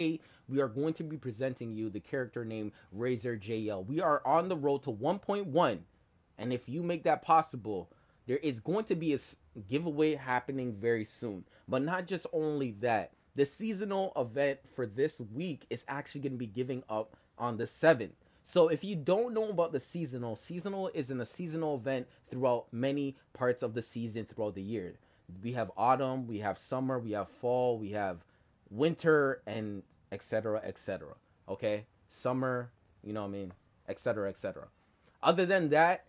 we are going to be presenting you the character named Razor JL. We are on the road to 1.1, and if you make that possible, there is going to be a giveaway happening very soon. But not just only that, the seasonal event for this week is actually going to be giving up on the 7th. So if you don't know about the seasonal is in a seasonal event throughout many parts of the season throughout the year. We have autumn, we have summer, we have fall, we have winter, and etc. etc. Okay, summer, you know what I mean, etc. etc. Other than that,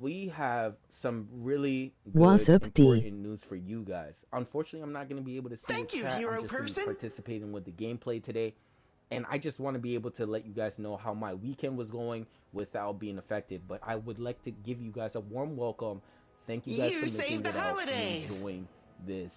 we have some really What's good, up, D? important news for you guys. Unfortunately, I'm not going to be able to see the Thank you, chat. I'm hero just going to be person. participating with the gameplay today. And I just want to be able to let you guys know how my weekend was going without being affected. But I would like to give you guys a warm welcome. Thank you guys for You making saved the it out and holidays. enjoying this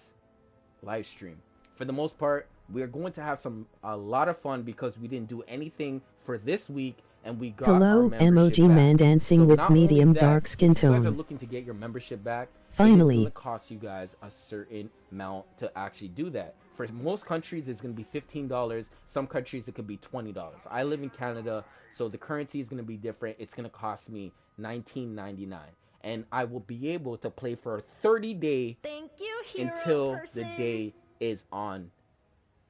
live stream. For the most part, we are going to have a lot of fun because we didn't do anything for this week and we got our Hello, membership emoji back. man So dancing with not only medium that, dark skin if you guys are tone. looking to get your membership back, it is going to Finally. cost you guys a certain amount to actually do that. For most countries, it's going to be $15. Some countries, it could be $20. I live in Canada, so the currency is going to be different. It's going to cost me $19.99. And I will be able to play for a 30-day Thank you, hero until the person. day is on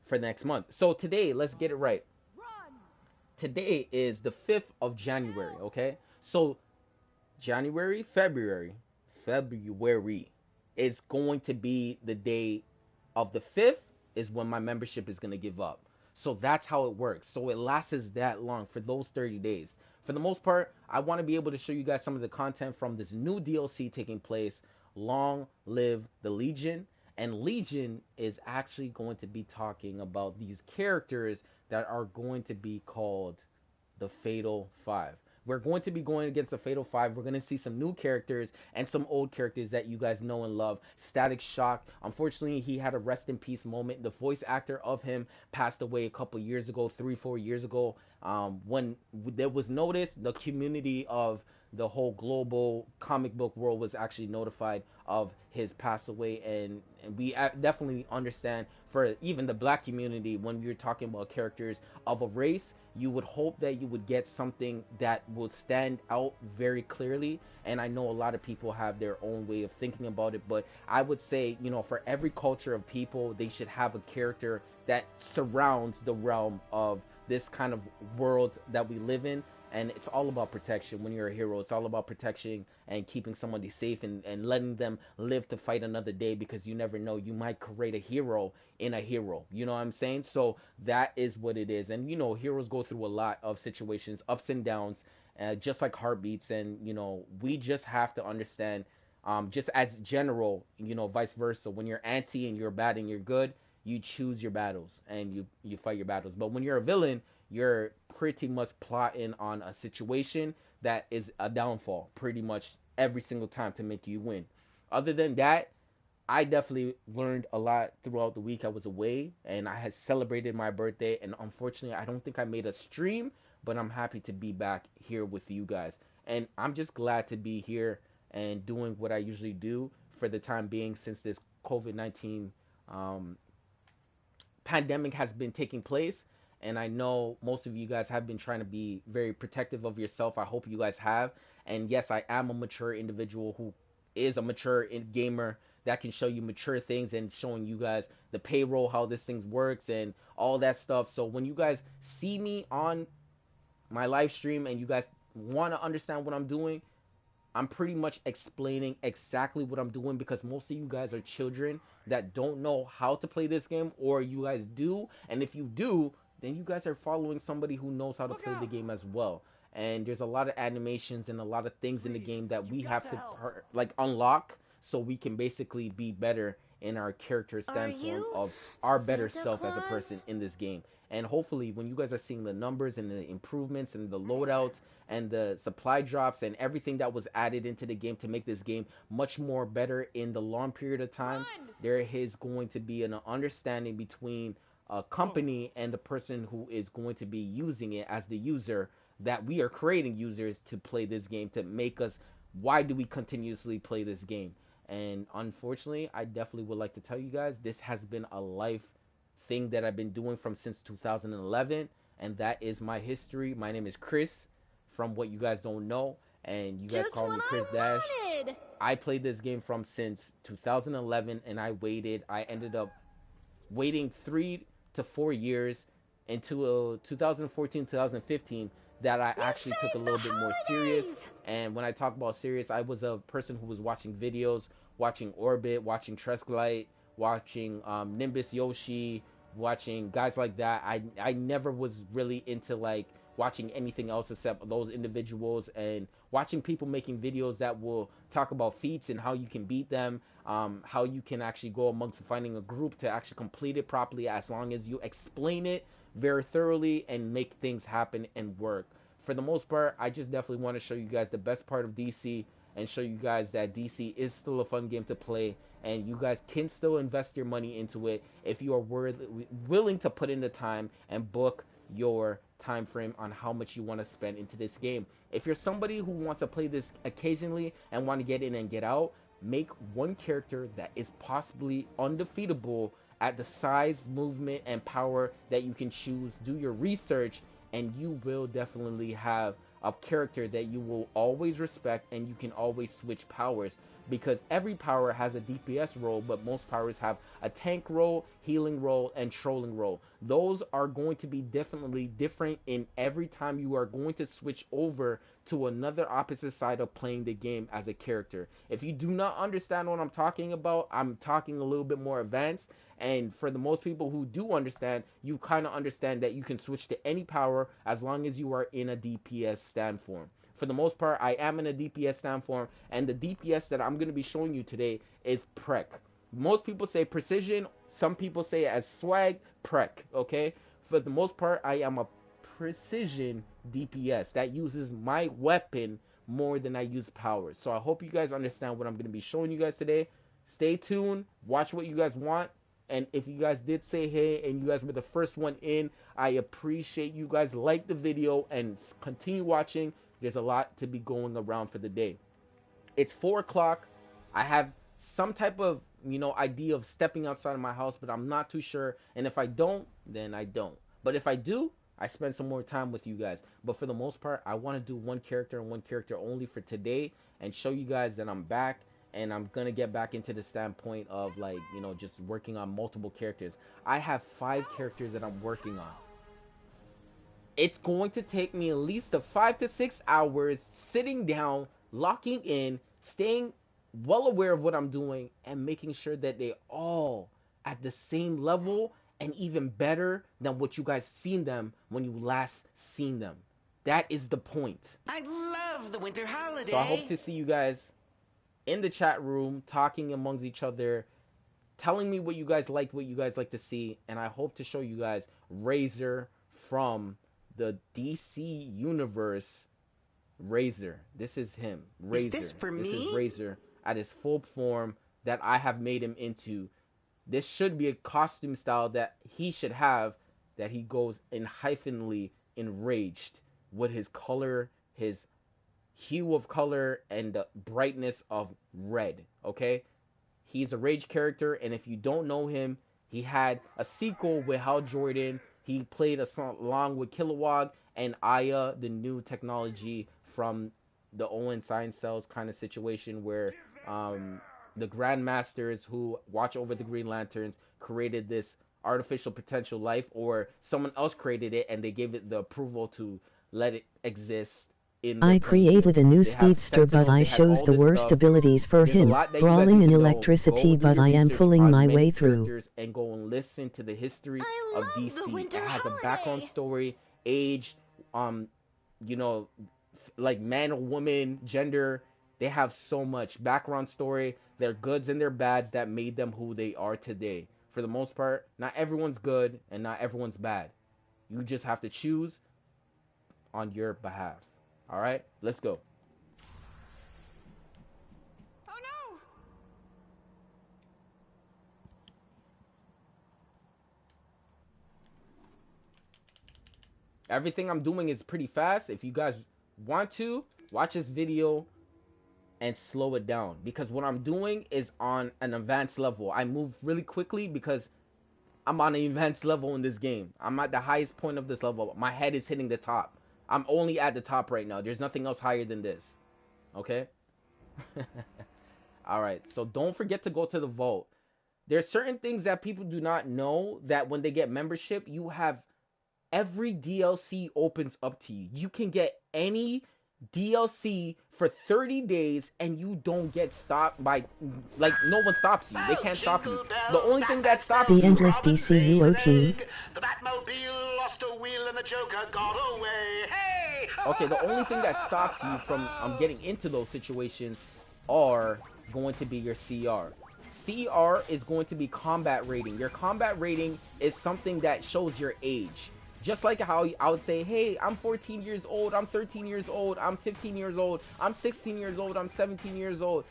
for next month. So today, let's get it right. Today is the 5th of January, okay? So January, February is going to be the day of the 5th is when my membership is going to give up. So that's how it works. So it lasts that long for those 30 days. For the most part, I want to be able to show you guys some of the content from this new DLC taking place. Long live the Legion. And Legion is actually going to be talking about these characters that are going to be called the Fatal Five. We're going to be going against the Fatal Five. We're going to see some new characters and some old characters that you guys know and love. Static Shock. Unfortunately, he had a rest in peace moment. The voice actor of him passed away a couple years ago, 3, 4 years ago. When there was notice, the community of the whole global comic book world was actually notified of his pass away, and we definitely understand for even the black community when you're talking about characters of a race, you would hope that you would get something that would stand out very clearly. And I know a lot of people have their own way of thinking about it, but I would say, for every culture of people, they should have a character that surrounds the realm of this kind of world that we live in. And it's all about protection. When you're a hero, it's all about protection and keeping somebody safe, and letting them live to fight another day, because you never know, you might create a hero in a hero, you know what I'm saying? So that is what it is. And heroes go through a lot of situations, ups and downs, just like heartbeats. And we just have to understand, just as general, vice versa. When you're anti and you're bad and you're good, you choose your battles and you fight your battles. But when you're a villain, you're pretty much plotting on a situation that is a downfall pretty much every single time to make you win. Other than that, I definitely learned a lot throughout the week I was away, and I had celebrated my birthday. And unfortunately, I don't think I made a stream, but I'm happy to be back here with you guys. And I'm just glad to be here and doing what I usually do for the time being, since this COVID-19 um, pandemic has been taking place. And I know most of you guys have been trying to be very protective of yourself. I hope you guys have. And yes, I am a mature individual who is a mature gamer that can show you mature things and showing you guys the payroll, how this thing works, and all that stuff. So when you guys see me on my live stream and you guys want to understand what I'm doing, I'm pretty much explaining exactly what I'm doing, because most of you guys are children that don't know how to play this game, or you guys do. And if you do, then you guys are following somebody who knows how to play the game as well. And there's a lot of animations and a lot of things in the Please, game that we you've got have to to help. like unlock, so we can basically be better in our character Are standpoint you of our better Santa self as a person Claus? in this game. And hopefully when you guys are seeing the numbers and the improvements and the loadouts and the supply drops and everything that was added into the game to make this game much more better in the long period of time, there is going to be an understanding between a Oh, company and the person who is going to be using it as the user, that we are creating users to play this game to make us, why do we continuously play this game? And unfortunately, I definitely would like to tell you guys, this has been a life thing that I've been doing from since 2011, and that is my history. My name is Chris, from what you guys don't know, and you guys Just call what me I Chris Dash. wanted. I played this game from since 2011, and I ended up waiting 3 to 4 years into 2014, 2015 that I You actually took a saved little the bit more serious. holidays. And when I talk about serious, I was a person who was watching videos, watching Orbit, watching Tresglight, watching Nimbus Yoshi, watching guys like that. I never was really into like watching anything else except those individuals and watching people making videos that will talk about feats and how you can beat them, how you can actually go amongst finding a group to actually complete it properly as long as you explain it very thoroughly and make things happen and work. For the most part, I just definitely want to show you guys the best part of DC and show you guys that DC is still a fun game to play and you guys can still invest your money into it if you are willing to put in the time and book your time frame on how much you want to spend into this game. If you're somebody who wants to play this occasionally and want to get in and get out, make one character that is possibly undefeatable at the size, movement, and power that you can choose. Do your research, and you will definitely have a character that you will always respect, and you can always switch powers because every power has a DPS role, but most powers have a tank role, healing role, and trolling role. Those are going to be definitely different in every time you are going to switch over to another opposite side of playing the game as a character. If you do not understand what I'm talking about, I'm talking a little bit more advanced. And for the most people who do understand, you kind of understand that you can switch to any power as long as you are in a DPS stand form. For the most part, I am in a DPS stand form, and the DPS that I'm going to be showing you today is Prec. Most people say precision, some people say as swag, Prec, okay? For the most part, I am a precision DPS that uses my weapon more than I use power. So I hope you guys understand what I'm going to be showing you guys today. Stay tuned, watch what you guys want, and if you guys did say hey and you guys were the first one in, I appreciate you guys. Like the video and continue watching. There's a lot to be going around for the day. It's 4 o'clock. I have some type of, idea of stepping outside of my house, but I'm not too sure. And if I don't, then I don't. But if I do, I spend some more time with you guys. But for the most part, I want to do one character and one character only for today and show you guys that I'm back and I'm gonna get back into the standpoint of like, just working on multiple characters. I have 5 characters that I'm working on. It's going to take me at least 5 to 6 hours sitting down, locking in, staying well aware of what I'm doing, and making sure that they all at the same level and even better than what you guys seen them when you last seen them. That is the point. I love the winter holiday. So I hope to see you guys in the chat room talking amongst each other, telling me what you guys liked, what you guys like to see, and I hope to show you guys Razor from the DC universe. Razor, this is him. Razor, Is this for me? This is Razor at his full form that I have made him into. This should be a costume style that he should have, that he goes in hyphenly enraged with his color, his hue of color, and the brightness of red. Okay, he's a rage character, and if you don't know him, he had a sequel with Hal Jordan. He played a song along with Kilowog and Aya, the new technology from the Owen Science Cells kind of situation where the Grandmasters who watch over the Green Lanterns created this artificial potential life, or someone else created it and they gave it the approval to let it exist in the I created a new They have speedster, but Sentinel, I they had chose all the this worst stuff. abilities for There's a him, lot that you guys brawling need and to know. electricity, Go do but your I am research pulling on my many way through. characters and go and listen to the history I of love the DC. winter It has a background holiday. story, age, you know, like man or woman, gender. They have so much background story, their goods and their bads that made them who they are today. For the most part, not everyone's good and not everyone's bad. You just have to choose on your behalf. All right, let's go. Oh no! Everything I'm doing is pretty fast. If you guys want to, watch this video and slow it down, because what I'm doing is on an advanced level. I move really quickly because I'm on an advanced level in this game. I'm at the highest point of this level. My head is hitting the top. I'm only at the top right now. There's nothing else higher than this. Okay? All right. So don't forget to go to the vault. There's certain things that people do not know that when they get membership, you have every DLC opens up to you. You can get any DLC for 30 days and you don't get stopped by, like, no one stops you. They can't stop you. The only thing that stops The you, endless DCUO team. The Batmobile lost a wheel and the Joker got away. Hey! okay, the only thing that stops you from getting into those situations are going to be your CR. CR is going to be combat rating. Your combat rating is something that shows your age. Just like how I would say, hey, I'm 14 years old, I'm 13 years old, I'm 15 years old, I'm 16 years old, I'm 17 years old.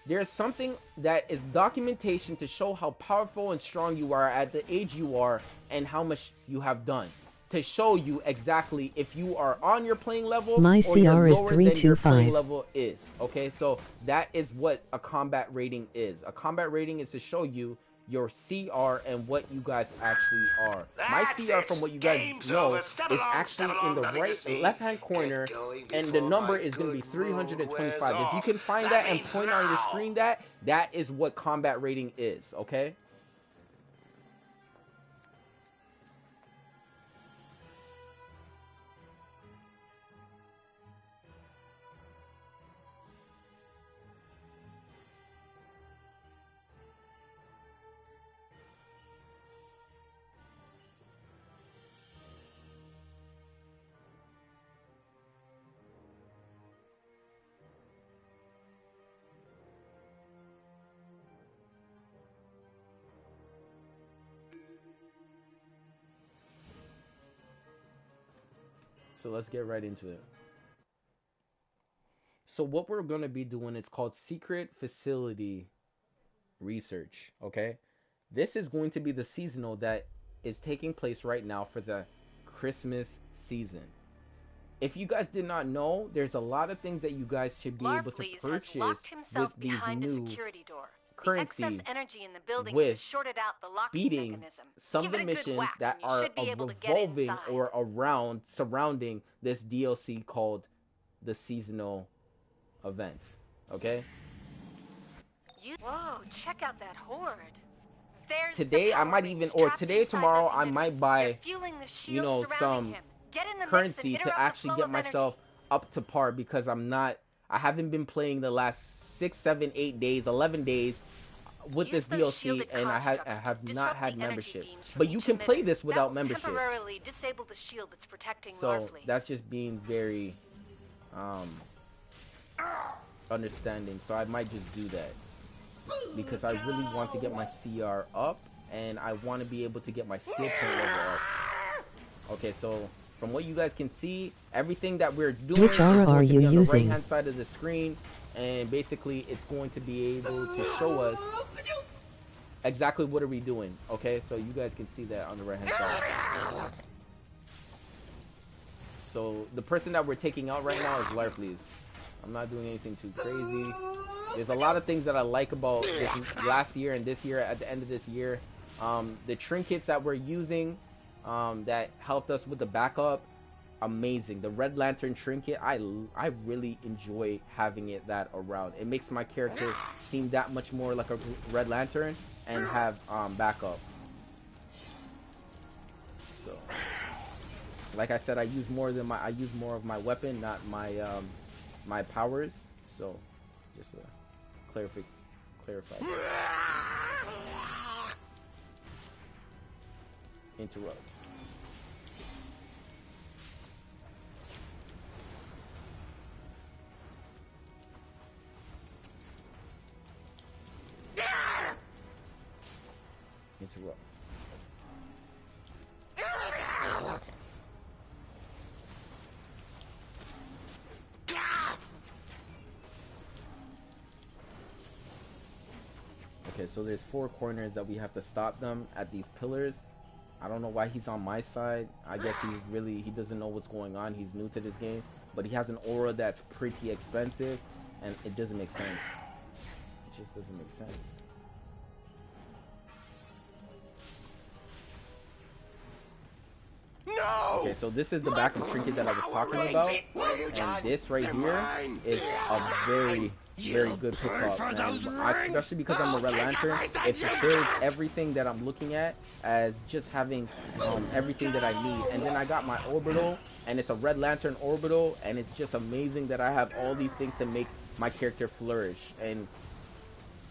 There's something that is documentation to show how powerful and strong you are at the age you are and how much you have done. To show you exactly if you are on your playing level My or you're CR is lower than your 325. playing level is. Okay, so that is what a combat rating is. A combat rating is to show you your CR and what you guys actually are. My That's CR, it. from what you guys Game's know, over. Step is along, actually step along, in the nothing to right see. left-hand corner, Get going and the before number my is going to be good mood 325. wears If you off. can find That that and means point on your now. screen, that is what combat rating is. Okay. So let's get right into it. So what we're going to be doing is called secret facility research, okay? This is going to be the seasonal that is taking place right now for the Christmas season. If you guys did not know, there's a lot of things that you guys should be able to Larfleeze has purchase locked with himself these behind a new security door. The currency excess energy in the building with has shorted out the locking beating mechanism. some Give of the it a good missions whack that and you are should be able to get revolving inside. or around surrounding this DLC called the seasonal event, okay? Whoa, check out that horde. There's Today the I power might rings even, or trapped today, inside tomorrow, those I emitters. might They're buy, fueling the shield you know, surrounding some him. Get in the mix and currency to interrupt actually the get flow of myself energy. up to par, because I haven't been playing the last 6, 7, 8 days, 11 days with Use this those DLC, shielded and I constructs to have not disrupt had the energy membership. beams from But you each can play emitter. this That without will membership. temporarily disable the shield that's protecting So Larfleeze. that's just being very understanding. So I might just do that because I really want to get my CR up, and I want to be able to get my skill point level up. Okay, so from what you guys can see, everything that we're doing Which is aura going are to you be on the using? right hand side of the screen, and basically it's going to be able to show us exactly what are we doing. Okay, so you guys can see that on the right hand side. So the person that we're taking out right now is Larfleeze. I'm not doing anything too crazy. There's a lot of things that I like about this last year and this year. At the end of this year, the trinkets that we're using that helped us with the backup, amazing. The Red Lantern trinket, I really enjoy having that around. It makes my character seem that much more like a Red Lantern and have backup. So, like I said, I use more of my weapon, not my my powers. So, just clarify. Interrupt. Interrupt. Okay, so there's 4 corners that we have to stop them at these pillars. I don't know why he's on my side. I guess he doesn't know what's going on. He's new to this game, but he has an aura that's pretty expensive, and it doesn't make sense. It just doesn't make sense. No! Okay, so this is the My backup trinket that I was power talking rings! about, What have you and done? this right They're here mine. is a very, very You'll good pay pickup, for those and rings? especially because I'm a I'll Red take Lantern, everything it you fulfills got! everything that I'm looking at as just having everything that I need. And then I got my orbital, and it's a Red Lantern orbital, and it's just amazing that I have all these things to make my character flourish. And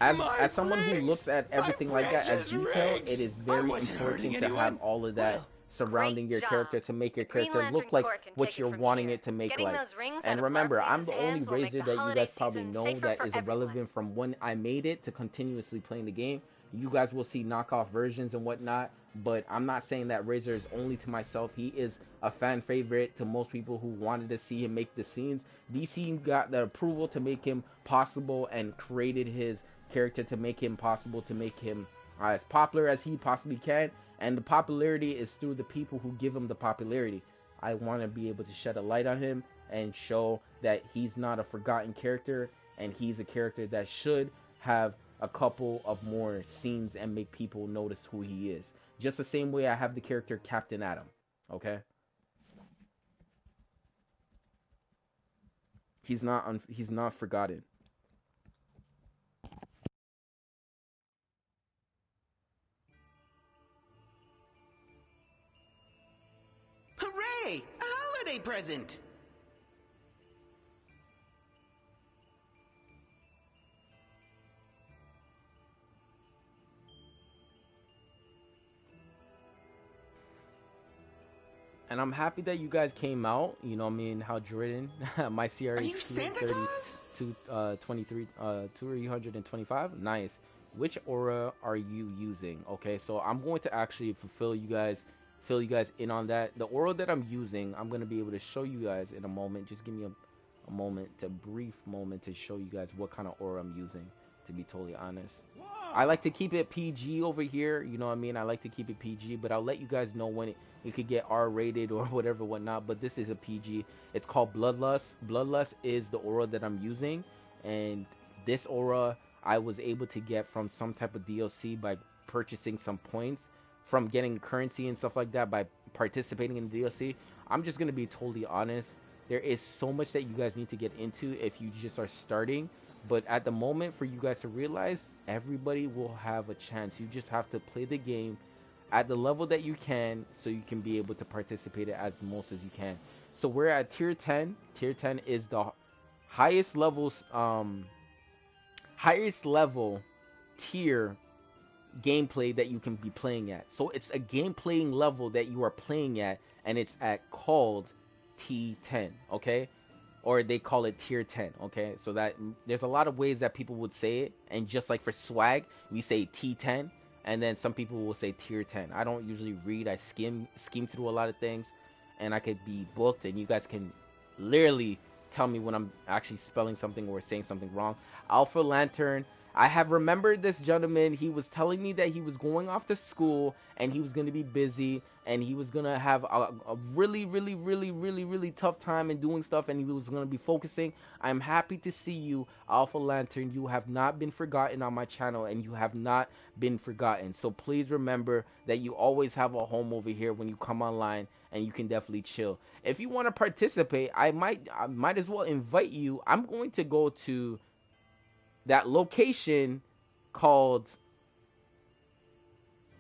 My as someone who rings! looks at My everything like that as precious detail, it rings! is I very wasn't hurting important to have anyone. all of that Well, surrounding your Great character job. to make The your Green character Lantern look like Corps can what take it you're from wanting here. it to make Getting like. those rings out And of remember, I'm Lovelace's the only hands will make Razor the that you guys holiday probably season know safer that for is everyone. irrelevant from when I made it to continuously playing the game. You guys will see knockoff versions and whatnot, but I'm not saying that Razor is only to myself. He is a fan favorite to most people who wanted to see him make the scenes. DC got the approval to make him possible and created his character to make him possible, to make him as popular as he possibly can. And the popularity is through the people who give him the popularity. I want to be able to shed a light on him and show that he's not a forgotten character, and he's a character that should have a couple of more scenes and make people notice who he is. Just the same way I have the character Captain Atom. Okay? He's not forgotten. Hooray! A holiday present! And I'm happy that you guys came out. You know what I mean? How Jordan, my CRA Are you Santa 230, Claus? 325. Nice. Which aura are you using? Okay, so I'm going to actually fill you guys in on that. The aura that I'm using, I'm going to be able to show you guys in a moment. Just give me a moment, a brief moment to show you guys what kind of aura I'm using, to be totally honest. I like to keep it PG over here, you know what I mean? I like to keep it PG, but I'll let you guys know when it could get R rated or whatever, whatnot. But this is a PG. It's called Bloodlust. Bloodlust is the aura that I'm using, and this aura I was able to get from some type of DLC by purchasing some points, from getting currency and stuff like that by participating in the DLC. I'm just gonna be totally honest. There is so much that you guys need to get into if you just are starting. But at the moment, for you guys to realize, everybody will have a chance. You just have to play the game at the level that you can, so you can be able to participate as most as you can. So we're at tier 10. Tier 10 is the highest levels, highest level tier gameplay that you can be playing at. So it's a gameplay level that you are playing at, and it's at called T10. Okay, or they call it tier 10. Okay, so that there's a lot of ways that people would say it, and just like for swag we say T10, and then some people will say tier 10. I don't usually read. I skim through a lot of things, and I could be booked, and you guys can literally tell me when I'm actually spelling something or saying something wrong. Alpha Lantern, I have remembered this gentleman. He was telling me that he was going off to school and he was going to be busy, and he was going to have a really, really, really, really, really tough time in doing stuff, and he was going to be focusing. I'm happy to see you, Alpha Lantern. You have not been forgotten on my channel, and you have not been forgotten. So please remember that you always have a home over here when you come online, and you can definitely chill. If you want to participate, I might as well invite you. I'm going to go to that location called,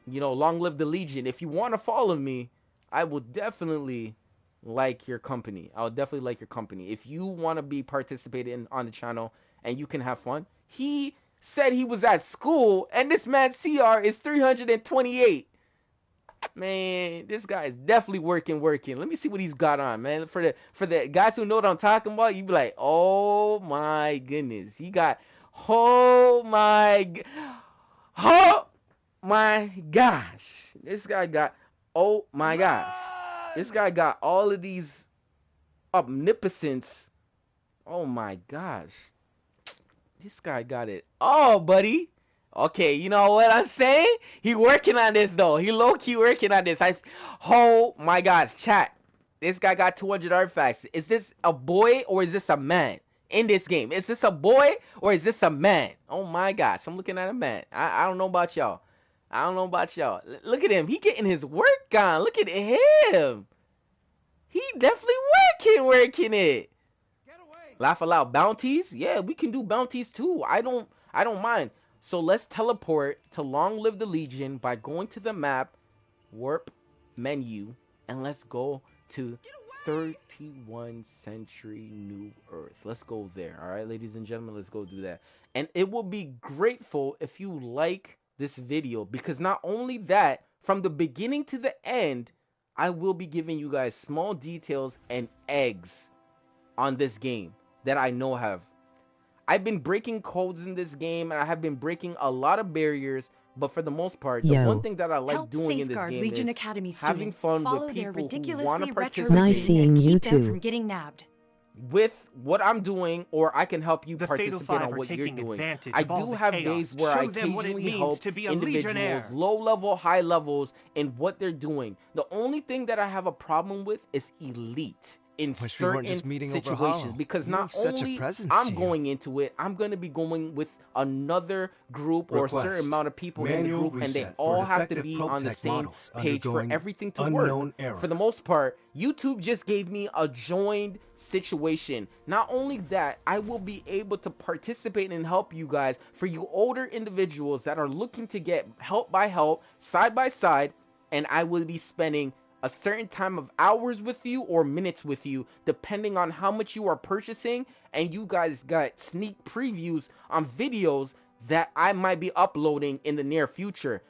Long Live the Legion. If you want to follow me, I will definitely like your company. I'll definitely like your company. If you want to be participating on the channel and you can have fun. He said he was at school, and this man's CR is 328. Man, this guy is definitely working. Let me see what he's got on, man. For the guys who know what I'm talking about, you be like, oh my goodness, oh my gosh, this guy got, oh my gosh, this guy got all of these omnipotence. Oh my gosh, this guy got it. Oh, buddy. Okay, you know what I'm saying? He working on this though. He low key working on this. Oh my gosh, chat. This guy got 200 artifacts. Is this a boy or is this a man in this game? Is this a boy or is this a man? Oh my gosh, I'm looking at a man. I don't know about y'all. I don't know about y'all. Look at him. He getting his work on. Look at him. He definitely working it. Laugh aloud bounties. Yeah, we can do bounties too. I don't mind. So let's teleport to Long Live the Legion by going to the map, warp menu, and let's go to 31 Century New Earth. Let's go there. All right, ladies and gentlemen, let's go do that. And it will be grateful if you like this video, because not only that, from the beginning to the end, I will be giving you guys small details and eggs on this game that I know have. I've been breaking codes in this game, and I have been breaking a lot of barriers, but for the most part, the one Yo. thing that I like Help doing in this safeguard game Legion is Academy having students. fun with Follow their people who want to ridiculously retro participate Nice routine seeing and you keep them too. from getting nabbed. with what I'm doing, or I can help you The Fatal participate Five on are what you're taking doing. advantage I of all do the have chaos. days where I Show them what it occasionally means help to be a individuals, Legionnaire. low level, high levels, in what they're doing. The only thing that I have a problem with is elite in Wish we weren't certain just meeting over situations, Hollow. because You not have such a only presence I'm to you. going into it, I'm going to be going with another group or a certain Request. amount of people in the Manual group, and they reset for all have to defective be probe on the tech same models page for undergoing everything to unknown work. error. For the most part, YouTube just gave me a joined situation. Not only that, I will be able to participate and help you guys, for you older individuals that are looking to get help by help, side by side, and I will be spending a certain time of hours with you or minutes with you, depending on how much you are purchasing, and you guys got sneak previews on videos that I might be uploading in the near future.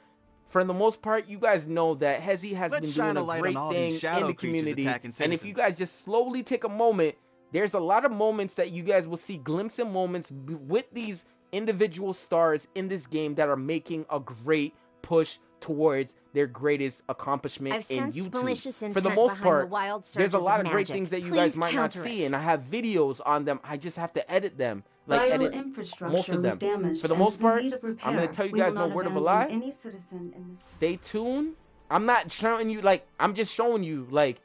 For the most part, you guys know that Hezi has Let's been shine doing a light a great on all thing these shadow in the creatures community, attacking and if you citizens. guys just slowly take a moment, there's a lot of moments that you guys will see glimpses moments with these individual stars in this game that are making a great push towards their greatest accomplishment I've in sensed YouTube. malicious For intent the most behind part, the wild there's a surges lot of of great magic. things that you Please guys might not counter see, it. and I have videos on them. I just have to edit them, like Vital edit infrastructure most of was them. damaged For the and most is in part, need of repair. I'm gonna tell you We guys will no not word of a abandon lie. any citizen in this. Stay tuned. I'm not showing you, like, I'm just showing you, like,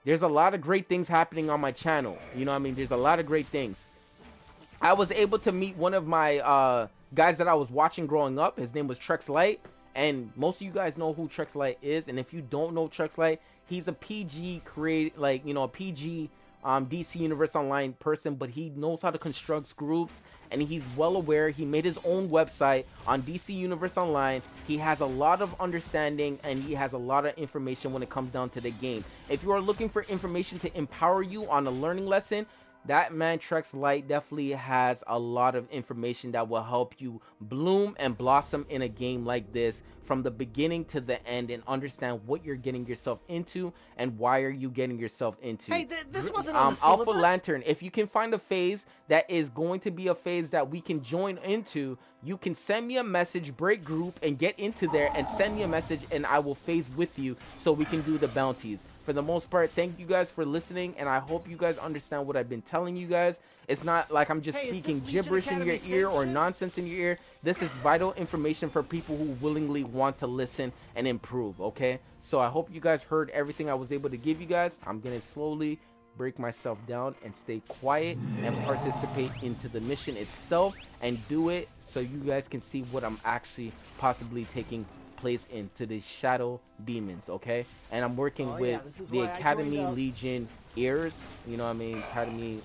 there's a lot of great things happening on my channel. You know what I mean? There's a lot of great things. I was able to meet one of my guys that I was watching growing up. His name was Trex Light, and most of you guys know who Trex Light is. And if you don't know Trex Light, he's a PG a PG DC Universe Online person, but he knows how to construct groups, and he's well aware. He made his own website on DC Universe Online. He has a lot of understanding, and he has a lot of information when it comes down to the game. If you are looking for information to empower you on a learning lesson, that man Trex Light definitely has a lot of information that will help you bloom and blossom in a game like this from the beginning to the end, and understand what you're getting yourself into and why are you getting yourself into. Hey, this wasn't on the Alpha syllabus. Lantern, if you can find a phase that is going to be a phase that we can join into, you can send me a message, break group, and get into there and send me a message, and I will phase with you so we can do the bounties. For the most part, thank you guys for listening, and I hope you guys understand what I've been telling you guys. It's not like I'm just speaking gibberish in your ear or nonsense in your ear. This is vital information for people who willingly want to listen and improve, okay? So I hope you guys heard everything I was able to give you guys. I'm going to slowly break myself down and stay quiet and participate into the mission itself and do it so you guys can see what I'm actually possibly taking place into the shadow demons, okay? And I'm working with the Academy Legion ears, you know what I mean, Academy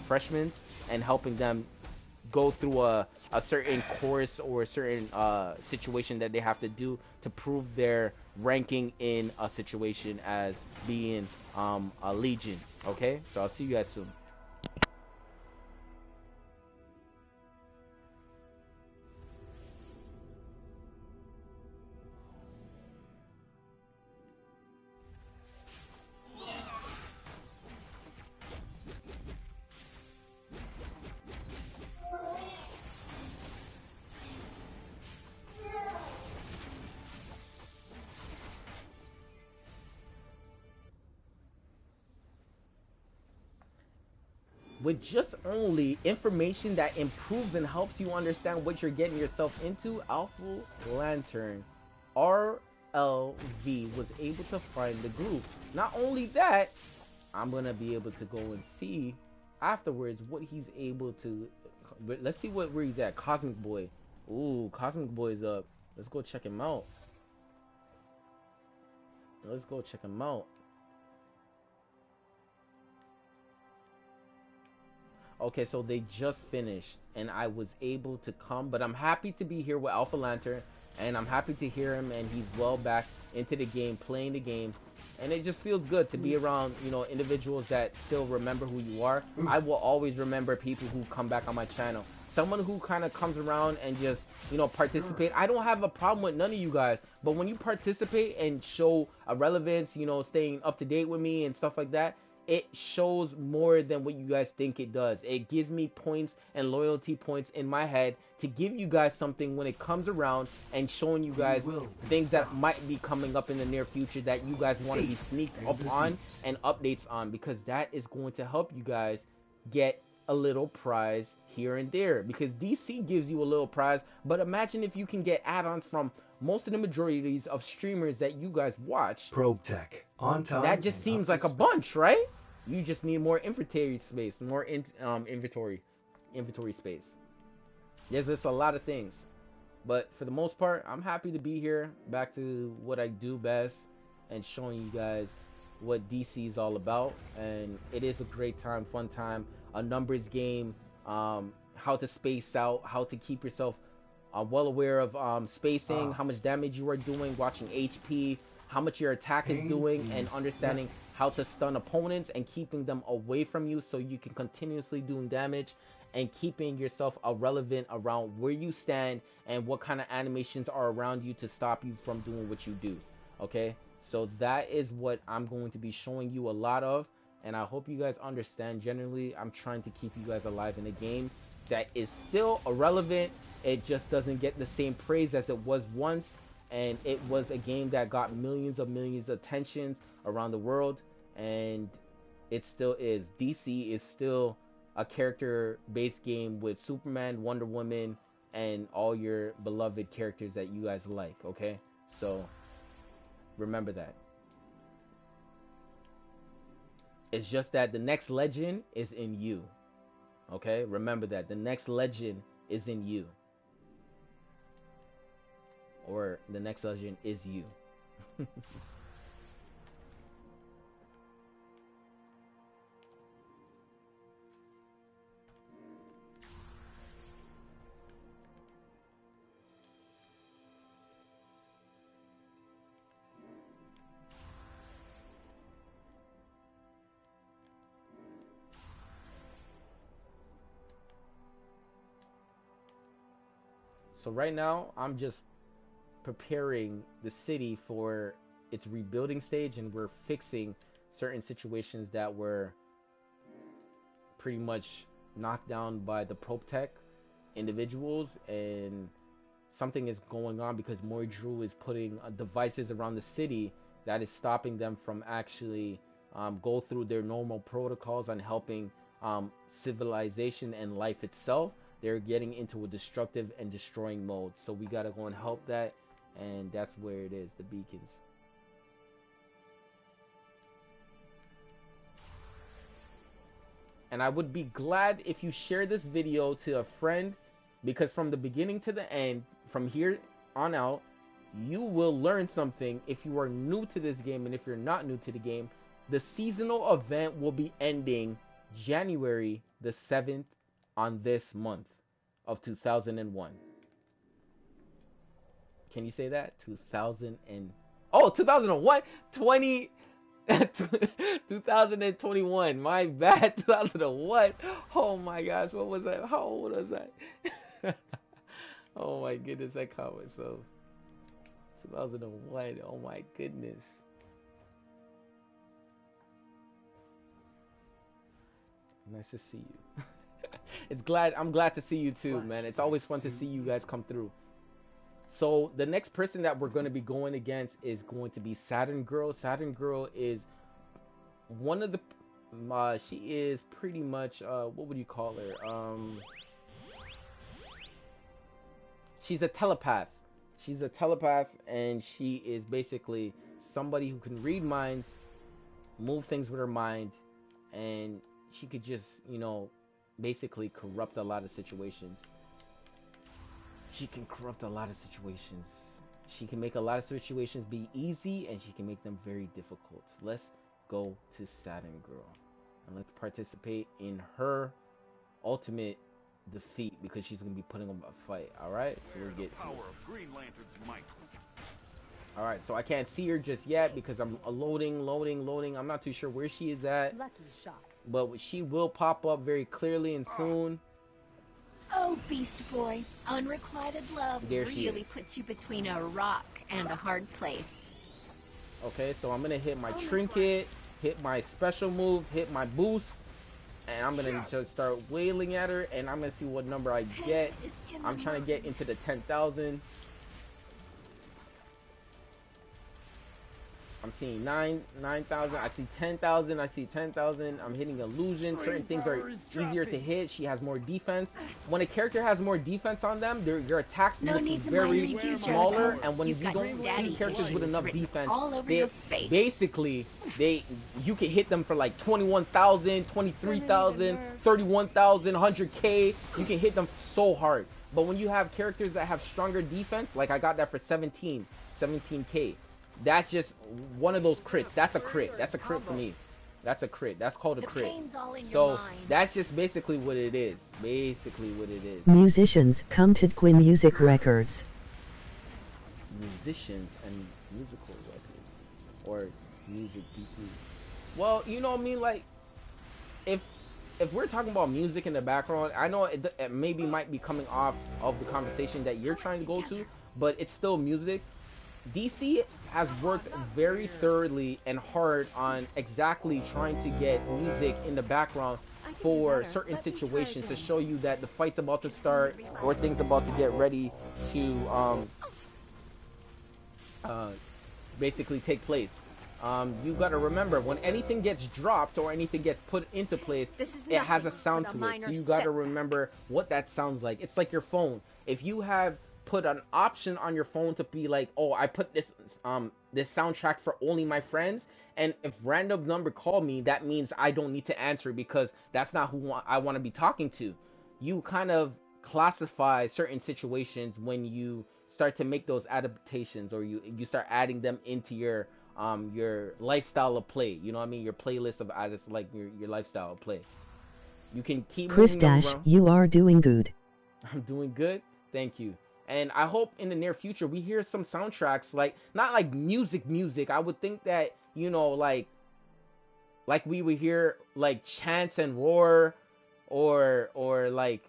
freshmen, and helping them go through a certain course or a certain situation that they have to do to prove their ranking in a situation as being a Legion, okay? So I'll see you guys soon. With just only information that improves and helps you understand what you're getting yourself into, Alpha Lantern RLV was able to find the group. Not only that, I'm gonna be able to go and see afterwards what he's able to. Let's see where he's at. Cosmic Boy. Ooh, Cosmic Boy's up. Let's go check him out. Let's go check him out. Okay, so they just finished, and I was able to come, but I'm happy to be here with Alpha Lantern, and I'm happy to hear him, and he's well back into the game, playing the game, and it just feels good to be around, you know, individuals that still remember who you are. I will always remember people who come back on my channel. Someone who kind of comes around and just, you know, participate. I don't have a problem with none of you guys, but when you participate and show a relevance, you know, staying up to date with me and stuff like that, it shows more than what you guys think it does. It gives me points and loyalty points in my head to give you guys something when it comes around and showing you guys things that might be coming up in the near future that you guys want to be sneaked up on and updates on, because that is going to help you guys get a little prize here and there, because DC gives you a little prize, but imagine if you can get add-ons from most of the majorities of streamers that you guys watch. Probe Tech on time. That just seems like a bunch, right? You just need more inventory space, more inventory space. There's just a lot of things, but for the most part, I'm happy to be here, back to what I do best, and showing you guys what DC is all about. And it is a great time, fun time, a numbers game, how to space out, how to keep yourself well aware of spacing, how much damage you are doing, watching HP, how much your attack is doing, and understanding how to stun opponents and keeping them away from you so you can continuously doing damage, and keeping yourself relevant around where you stand and what kind of animations are around you to stop you from doing what you do. Okay, so that is what I'm going to be showing you a lot of, and I hope you guys understand. Generally, I'm trying to keep you guys alive in a game that is still irrelevant. It just doesn't get the same praise as it was once, and it was a game that got millions of attentions around the world, and it still is. DC is still a character-based game with Superman, Wonder Woman, and all your beloved characters that you guys like, okay? So, remember that. It's just that the next legend is in you, okay? Remember that. The next legend is in you. Or the next legend is you. So right now, I'm just preparing the city for its rebuilding stage, and we're fixing certain situations that were pretty much knocked down by the ProTech individuals, and something is going on because Drew is putting devices around the city that is stopping them from actually go through their normal protocols on helping civilization and life itself. They're getting into a destructive and destroying mode, so we gotta go and help that, and that's where it is, the beacons. And I would be glad if you share this video to a friend, because from the beginning to the end, from here on out, you will learn something if you are new to this game. And if you're not new to the game, the seasonal event will be ending January the 7th on this month of 2001. Can you say that? 2001? 2021. My bad. 2001. Oh my gosh, what was that? How old was that? Oh my goodness, I caught myself. 2001. Oh my goodness. Nice to see you. I'm glad to see you too, man. It's always fun to see you guys come through. So the next person that we're going to be going against is going to be Saturn Girl. Saturn Girl is one of the she is pretty much what would you call her? She's a telepath. She's a telepath, and she is basically somebody who can read minds, move things with her mind, and she could just, you know, basically corrupt a lot of situations. She can corrupt a lot of situations. She can make a lot of situations be easy, and she can make them very difficult. Let's go to Saturn Girl, and let's participate in her ultimate defeat because she's gonna be putting up a fight. All right, so let's get to it. All right, so I can't see her just yet because I'm loading. I'm not too sure where she is at, Lucky shot. but she will pop up very clearly and soon. Oh, Beast Boy, unrequited love There she really is. puts you between a rock and a hard place. Okay, so I'm gonna hit my trinket, hit my special move, hit my boost, and I'm gonna just start wailing at her, and I'm gonna see what number I get. I'm trying to get into the 10,000. I'm seeing 9,000. I see 10,000. I see 10,000. I'm hitting illusion. Certain things are easier to hit. She has more defense. When a character has more defense on them, your attacks No look need to very mind read you, smaller. Jericho. And when You've you got don't daddy see characters with issues enough written defense, all over they your face. basically you can hit them for like 21,000, 23,000, 31,000, 100K. You can hit them so hard. But when you have characters that have stronger defense, like I got that for 17K. That's just one of those crits. That's a crit. That's a crit for me. That's a crit. That's called a The crit. pain's all in your So mind. that's just basically what it is. Basically what it is. Musicians come to DCUO Music Records. Musicians and musical records, or music DC. Well, you know what I mean. Like, if we're talking about music in the background, I know it maybe might be coming off of the conversation that you're trying to go to, but it's still music. DC has worked very thoroughly and hard on exactly trying to get music in the background for certain situations to show you that the fight's about to start or things about to get ready to basically take place. You gotta remember, when anything gets dropped or anything gets put into place, This is it has a nothing sound but a to it. minor So you gotta setback. remember what that sounds like. It's like your phone. If you have put an option on your phone to be like, oh, I put this soundtrack for only my friends, and if random number call me, that means I don't need to answer because that's not who I want to be talking to. You kind of classify certain situations when you start to make those adaptations, or you start adding them into your lifestyle of play. You know what I mean? Your playlist of artists, like your lifestyle of play. You can keep Chris moving them Dash, around. you are doing good. I'm doing good. Thank you. And I hope in the near future we hear some soundtracks, like not like music. I would think that, you know, like we would hear like chants and roar, or like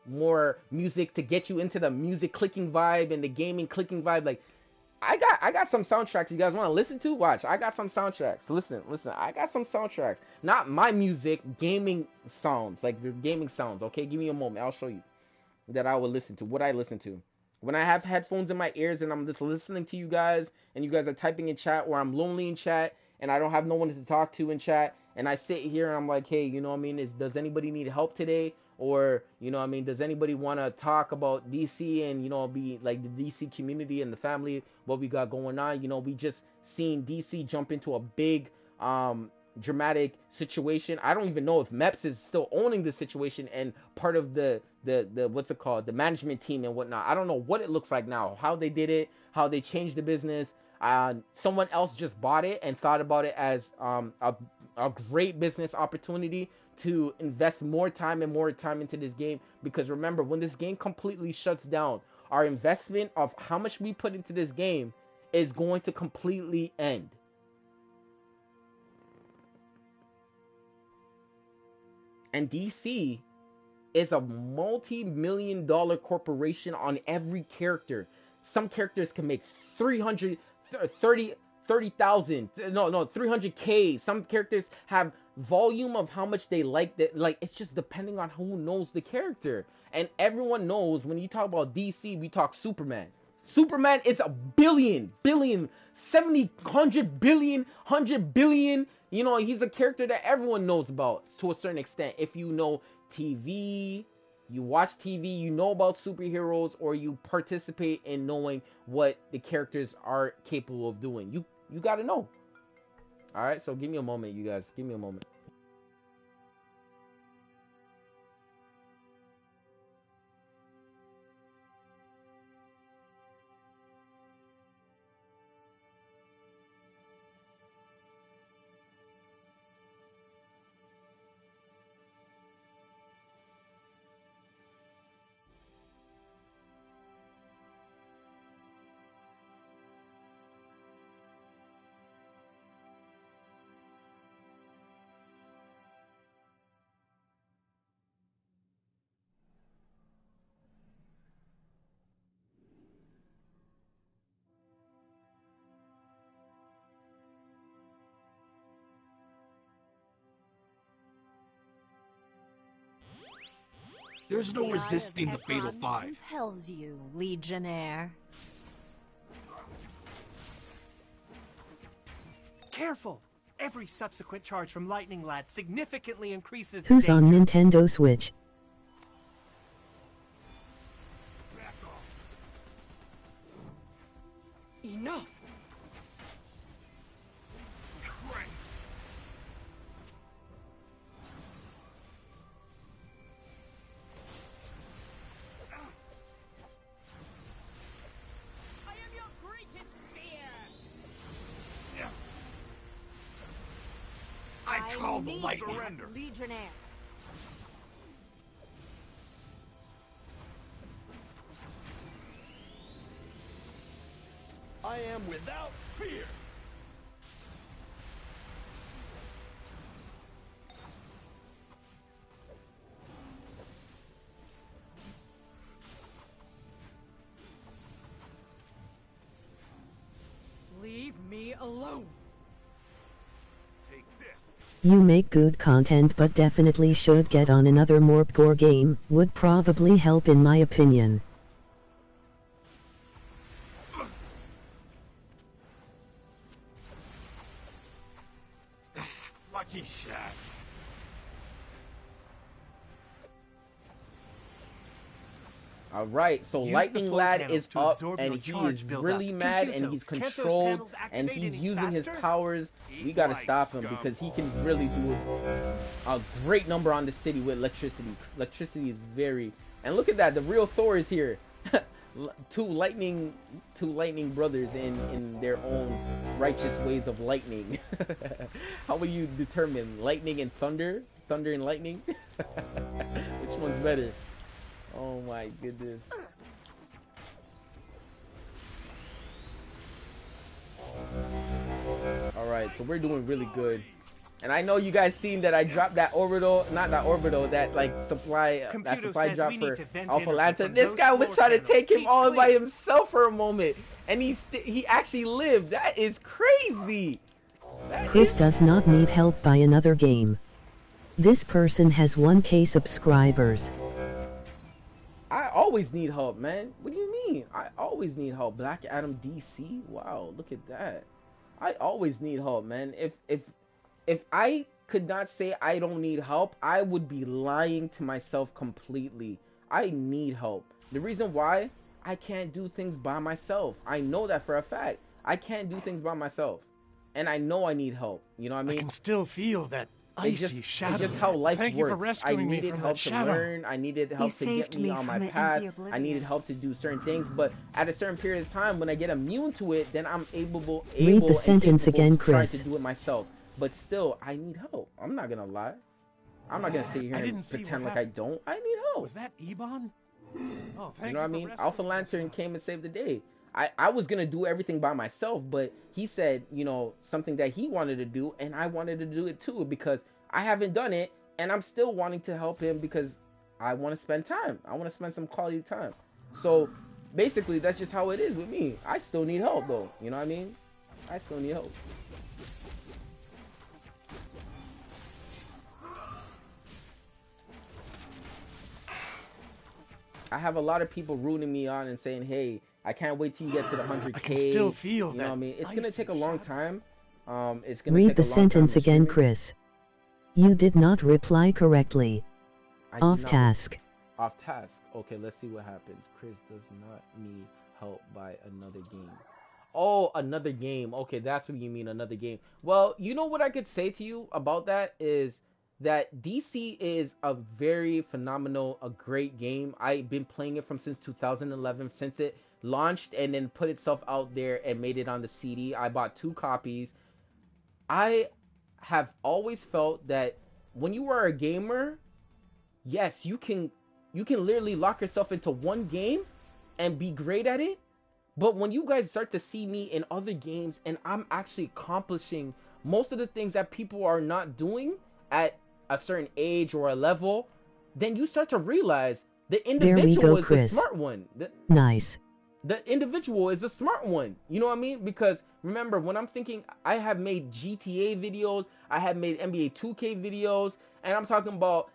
more music to get you into the music clicking vibe and the gaming clicking vibe. Like I got some soundtracks you guys want to listen to. Watch, I got some soundtracks. Listen, I got some soundtracks. Not my music, gaming sounds, like the gaming sounds. Okay, give me a moment. I'll show you that I will listen to, what I listen to. When I have headphones in my ears and I'm just listening to you guys, and you guys are typing in chat, or I'm lonely in chat and I don't have no one to talk to in chat, and I sit here and I'm like, hey, you know what I mean, does anybody need help today? Or, you know what I mean, does anybody want to talk about DC and, you know, be like the DC community and the family, what we got going on? You know, we just seen DC jump into a big dramatic situation. I don't even know if Meps is still owning the situation and part of the what's it called, the management team and whatnot. I don't know what it looks like now, how they did it, how they changed the business. Someone else just bought it and thought about it as a great business opportunity to invest more time into this game, because remember, when this game completely shuts down, our investment of how much we put into this game is going to completely end. And DC is a multi-million-dollar corporation on every character. Some characters can make 30,000, no, 300K. Some characters have volume of how much they like that. Like, it's just depending on who knows the character. And everyone knows when you talk about DC, we talk Superman. Superman is a billion, 70, 100 billion, 100 billion. You know, he's a character that everyone knows about to a certain extent. If you know TV, you watch TV, you know about superheroes, or you participate in knowing what the characters are capable of doing. You got to know. All right, so give me a moment, you guys. Give me a moment. There's no The Eye of resisting the Fatal Ekron Five. compels you, Legionnaire. Careful! Every subsequent charge from Lightning Lad significantly increases the Who's on danger. Nintendo Switch? Back off. Enough! Crank. I am your greatest fear! Yeah. I call the need lightning. you, Legionnaire. I am without fear. Leave me alone! Take this. You make good content but definitely should get on another Morpgore game, would probably help in my opinion. Lucky shot. All right, so Use the Lightning floor Lad panels is to up, absorb and your he charge is buildup. really mad, and Computo, he's can't those controlled, panels and activate he's any using his faster? powers. We gotta Like stop him because he can really do a great number on the city with electricity. Electricity is very, and look at that, the real Thor is here. two lightning brothers in their own righteous ways of lightning. How will you determine lightning and thunder? Thunder and lightning? Which one's better? Oh my goodness. Alright, so we're doing really good. And I know you guys seen that I dropped that orbital, not that orbital, that like supply, that Computo supply says drop we need for to vent Alpha energy Lantern. from This those guy was floor trying to panels. take him Keep all by clear. himself for a moment, and he actually lived. That is crazy. That Chris is- does not need help by another game. This person has 1K subscribers. I always need help, man. What do you mean? I always need help. Black Adam DC. Wow, look at that. I always need help, man. If I could not say I don't need help, I would be lying to myself completely. I need help. The reason why, I can't do things by myself. I know that for a fact. I can't do things by myself. And I know I need help. You know what I I mean? can still feel that It's icy just, shadow. it's just how life Thank works. you for I rescuing me needed from help that to shadow. learn. I needed help to get saved me me on my from an path. empty I oblivion. needed help to do certain things. But at a certain period of time, when I get immune to it, then I'm able Read the and sentence capable again, to try Chris. to do it myself. But still, I need help. I'm not gonna lie. I'm not gonna sit here I and didn't see pretend what like I don't. I need help. Was that Ebon? Oh, thank You know what I for mean? rescuing Alpha me, Lantern son. came and saved the day. I was gonna do everything by myself, but he said, you know, something that he wanted to do, and I wanted to do it too because I haven't done it, and I'm still wanting to help him because I want to spend time. I want to spend some quality time. So basically, that's just how it is with me. I still need help, though. You know what I mean? I still need help. I have a lot of people rooting me on and saying, "Hey, I can't wait till you get to the 100K." I can still feel you know that what I mean? It's gonna icy take a long shadow. time. It's gonna Read take the a long sentence time to again, stream. Chris. You did not reply correctly. I Off did not- task. Off task. Okay, let's see what happens. Chris does not need help by another game. Oh, another game. Okay, that's what you mean, another game. Well, you know what I could say to you about that is that DC is a very phenomenal, a great game. I've been playing it from since 2011, since it launched and then put itself out there and made it on the CD. I bought 2 copies. I have always felt that when you are a gamer, yes, you can literally lock yourself into one game and be great at it. But when you guys start to see me in other games and I'm actually accomplishing most of the things that people are not doing at a certain age or a level, then you start to realize the There we individual go, is Chris. the smart one. Nice. The individual is the smart one. You know what I mean? Because remember, when I'm thinking, I have made GTA videos, I have made NBA 2K videos, and I'm talking about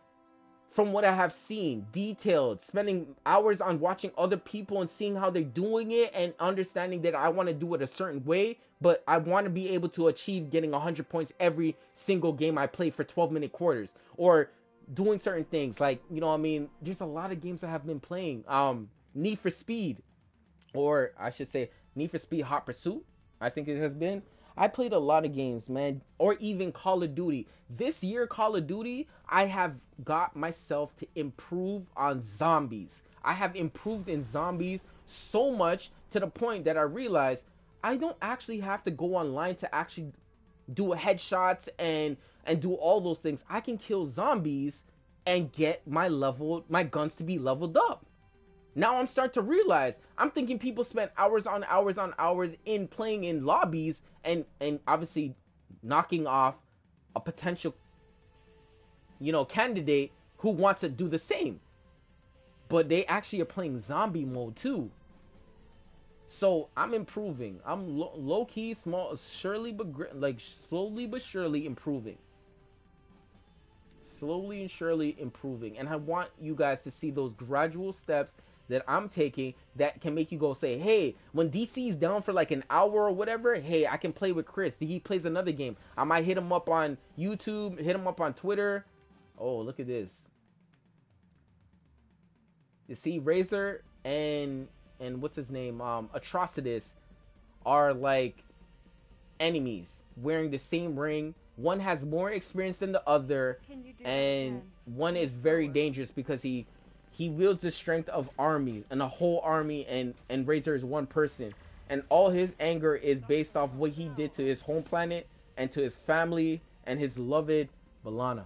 from what I have seen, detailed, spending hours on watching other people and seeing how they're doing it and understanding that I want to do it a certain way, but I want to be able to achieve getting 100 points every single game I play for 12-minute quarters, or doing certain things like, you know what I mean, there's a lot of games I have been playing. Need for Speed, or I should say Need for Speed Hot Pursuit, I think it has been. I played a lot of games, man, or even Call of Duty. This year, Call of Duty, I have got myself to improve on zombies. I have improved in zombies so much to the point that I realized I don't actually have to go online to actually do headshots and do all those things. I can kill zombies and get my guns to be leveled up. Now I'm starting to realize, I'm thinking people spend hours on hours on hours in playing in lobbies and obviously knocking off a potential, candidate who wants to do the same. But they actually are playing zombie mode too. So I'm improving. I'm low key, small, slowly but surely improving. Slowly and surely improving. And I want you guys to see those gradual steps that I'm taking that can make you go say, hey, when DC is down for like an hour or whatever, hey, I can play with Chris. He plays another game. I might hit him up on YouTube, hit him up on Twitter. Oh, look at this. You see, Razor and what's his name? Atrocitus are like enemies wearing the same ring. One has more experience than the other, and one is very dangerous because he wields the strength of armies and a whole army, and Razor is one person, and all his anger is based off what he did to his home planet and to his family and his beloved Alana.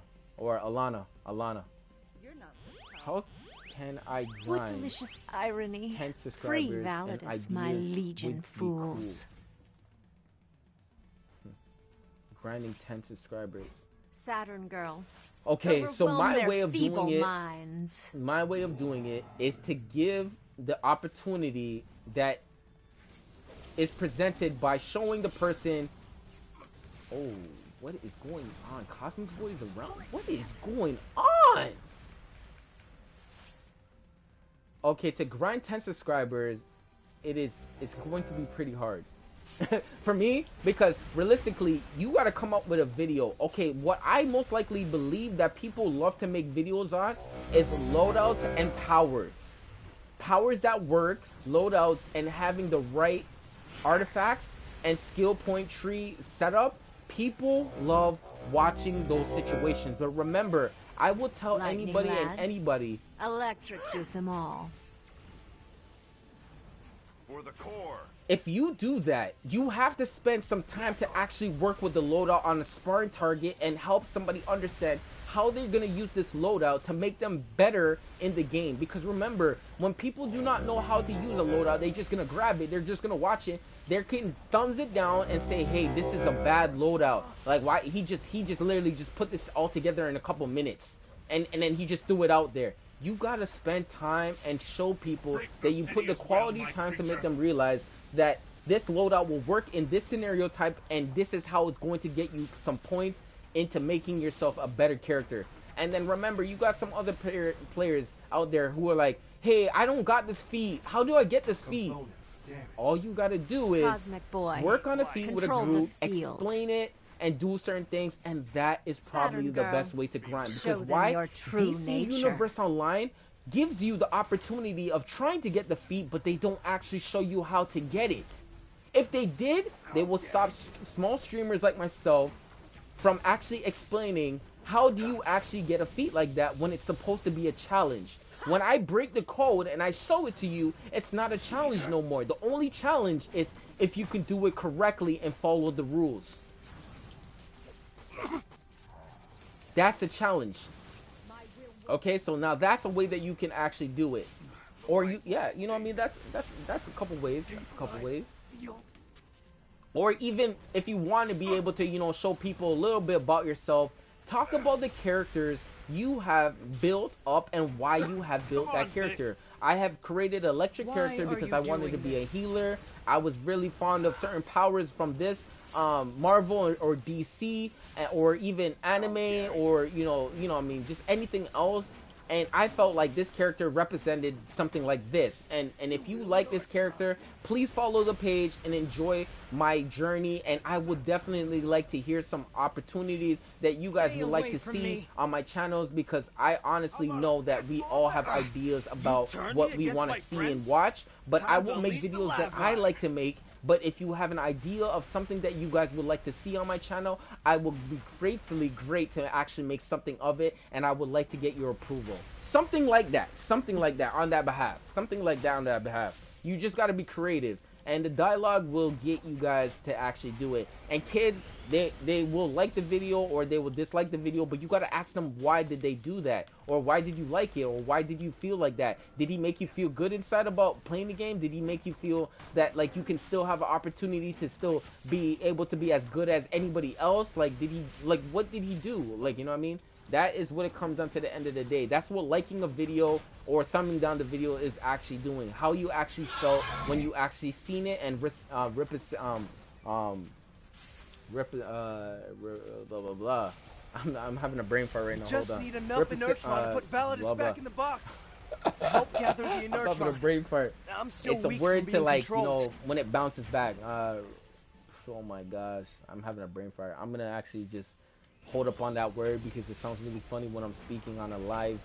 How can I grind? What delicious irony. 10 Free subscribers and Validus, my ideas legion would be fools. cool. Grinding 10 subscribers. Saturn girl. Okay, so Overwhelm my their way of feeble doing it, minds. my way of doing it is to give the opportunity that is presented by showing the person, oh, what is going on? Cosmic Boys around? What is going on? Okay, to grind 10 subscribers, it's going to be pretty hard. For me, because realistically, you gotta come up with a video. Okay, what I most likely believe that people love to make videos on is loadouts and powers. Powers that work, loadouts, and having the right artifacts and skill point tree setup. People love watching those situations. But remember, I will tell Lightning anybody lad. and anybody, Electrocute them all. For the core. if you do that, you have to spend some time to actually work with the loadout on a sparring target and help somebody understand how they're going to use this loadout to make them better in the game. Because remember, when people do not know how to use a loadout, they're just going to grab it, they're just going to watch it, they can thumbs it down and say, hey, this is a bad loadout. Like, why he just literally just put this all together in a couple minutes, and then he just threw it out there. You got to spend time and show people that you put the quality time to make them realize that this loadout will work in this scenario type, and this is how it's going to get you some points into making yourself a better character. And then remember, you got some other players out there who are like, hey, I don't got this feat. How do I get this feat? All you got to do is Cosmic boy. work on a feat with a Control the group, field. explain it, and do certain things, and that is probably Saturn the girl. best way to grind. Show Because them why? your true DC nature. Universe Online gives you the opportunity of trying to get the feat, but they don't actually show you how to get it. If they did, they will stop small streamers like myself from actually explaining how do you actually get a feat like that when it's supposed to be a challenge. When I break the code and I show it to you, it's not a challenge no more. The only challenge is if you can do it correctly and follow the rules. That's a challenge. Okay, so now that's a way that you can actually do it. Or you, yeah, you know what I mean? That's a couple ways. That's a couple ways. Or even if you want to be able to, you know, show people a little bit about yourself, talk about the characters you have built up and why you have built that character. I have created an electric character because I wanted to be a healer. I was really fond of certain powers from this Marvel or DC or even anime or you know what I mean, just anything else. and I felt like this character represented something like this. And if you like this character, please follow the page and enjoy my journey. And I would definitely like to hear some opportunities that you guys would like to see on my channels, because I honestly know that we all have ideas about what we want to see and watch. But I will make videos that I like to make. But if you have an idea of something that you guys would like to see on my channel, I will be gratefully great to actually make something of it, and I would like to get your approval. Something like that on that behalf. Something like that on that behalf. You just got to be creative, and the dialogue will get you guys to actually do it. And kids, they will like the video or they will dislike the video, but you got to ask them, why did they do that, or why did you like it, or why did you feel like that? Did he make you feel good inside about playing the game? Did he make you feel that like you can still have an opportunity to still be able to be as good as anybody else? Like, did he, like, what did he do? Like, you know what I mean? That is what it comes down to the end of the day. That's what liking a video or thumbing down the video is actually doing. How you actually felt when you actually seen it, and blah blah blah. I'm having a brain fart right now. Just Hold on. need enough inertron to put Validus back in the box. Help gather the inertron. I'm having a brain fart. I'm still It's a weak word from to, being like, controlled. you know, when it bounces back. Oh my gosh, I'm having a brain fart. I'm gonna actually just hold up on that word because it sounds really funny when I'm speaking on a live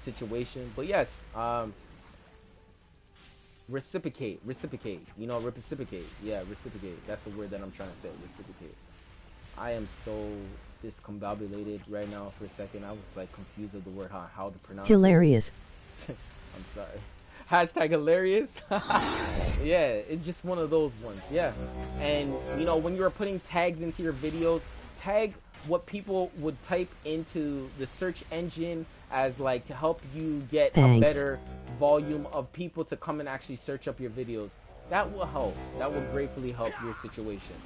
situation. But yes, reciprocate, you know, reciprocate. Yeah, reciprocate. That's the word that I'm trying to say, reciprocate. I am so discombobulated right now for a second. I was like confused of the word, how to pronounce Hilarious. it. I'm sorry. Hashtag hilarious. Yeah, it's just one of those ones. Yeah. And you know, when you're putting tags into your videos, tag what people would type into the search engine as, like, to help you get a better volume of people to come and actually search up your videos. That will help. That will gratefully help your situation.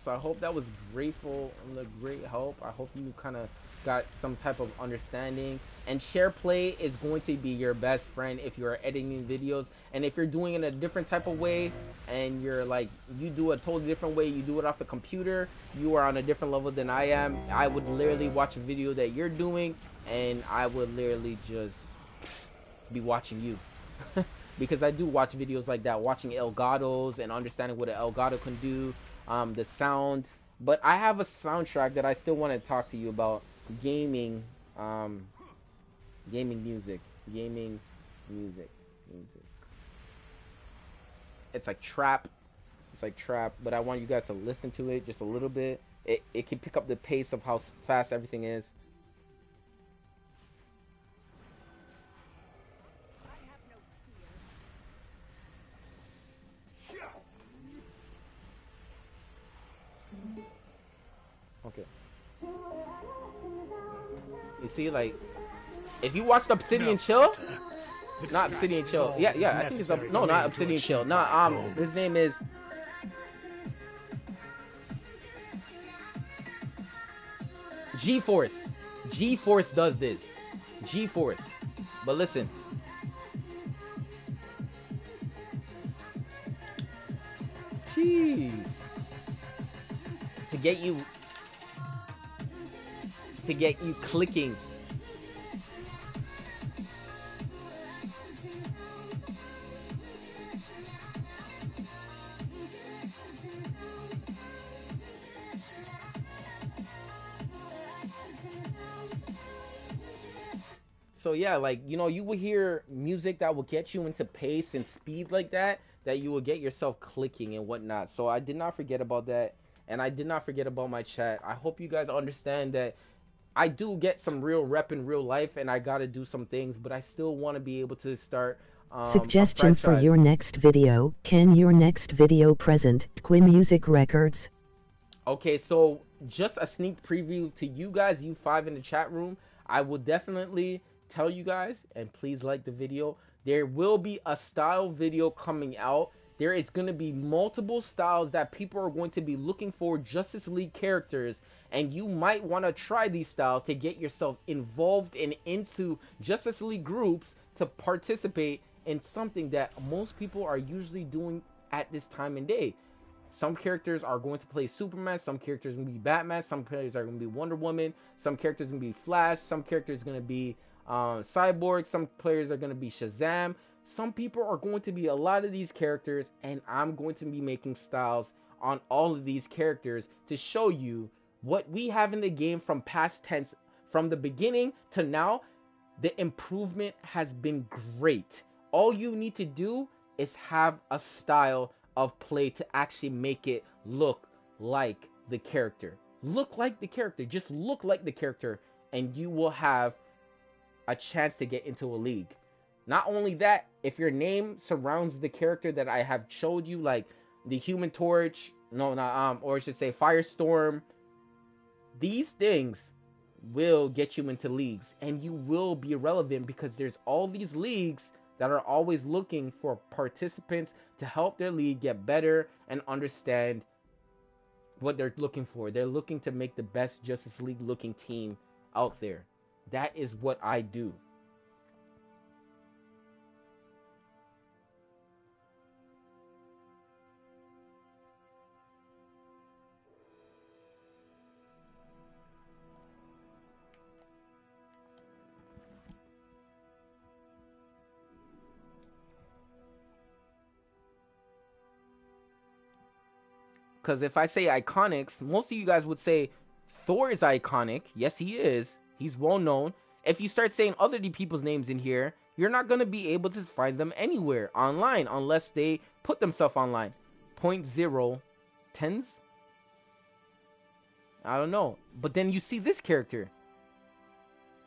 So I hope that was grateful and a great help. I hope you kind of got some type of understanding. And share play is going to be your best friend if you're editing videos. And if you're doing it in a different type of way, and you're like, you do a totally different way, you do it off the computer, you are on a different level than I am, I would literally watch a video that you're doing, and I would literally just be watching you. Because I do watch videos like that, watching Elgato's and understanding what an Elgato can do, the sound. But I have a soundtrack that I still want to talk to you about. Gaming music. It's like trap, but I want you guys to listen to it just a little bit. It can pick up the pace of how fast everything is. Okay. You see, like, if you watched Obsidian Chill, not Obsidian Chill. Yeah, I think it's no, not Obsidian Chill. No, his name is G-Force. G-Force does this. G-Force. But listen. Jeez. To get you clicking. So yeah, like, you know, you will hear music that will get you into pace and speed like that you will get yourself clicking and whatnot. So I did not forget about that, and I did not forget about my chat. I hope you guys understand that I do get some real rep in real life, and I gotta do some things, but I still want to be able to start Suggestion for your next video. Can your next video present Qui Music Records? Okay, so just a sneak preview to you guys, you 5 in the chat room. I will definitely tell you guys, and please like the video, there will be a style video coming out. There is going to be multiple styles that people are going to be looking for Justice League characters, and you might want to try these styles to get yourself involved and into Justice League groups to participate in something that most people are usually doing at this time and day. Some characters are going to play Superman, some characters are going to be Batman, some characters are going to be Wonder Woman, some characters are going to be Flash, some characters are going to be Cyborg, some players are going to be Shazam. Some people are going to be a lot of these characters, and I'm going to be making styles on all of these characters to show you what we have in the game from past tense, from the beginning to now. The improvement has been great. All you need to do is have a style of play to actually make it look like the character. Look like the character. Just look like the character, and you will have a chance to get into a league. Not only that, if your name surrounds the character that I have showed you, like the Human Torch, or I should say Firestorm, these things will get you into leagues, and you will be relevant because there's all these leagues that are always looking for participants to help their league get better and understand what they're looking for. They're looking to make the best Justice League looking team out there. That is what I do. Because if I say iconics, most of you guys would say Thor is iconic. Yes, he is. He's well known. If you start saying other people's names in here, you're not going to be able to find them anywhere online unless they put themselves online. 0.0 tens? I don't know. But then you see this character,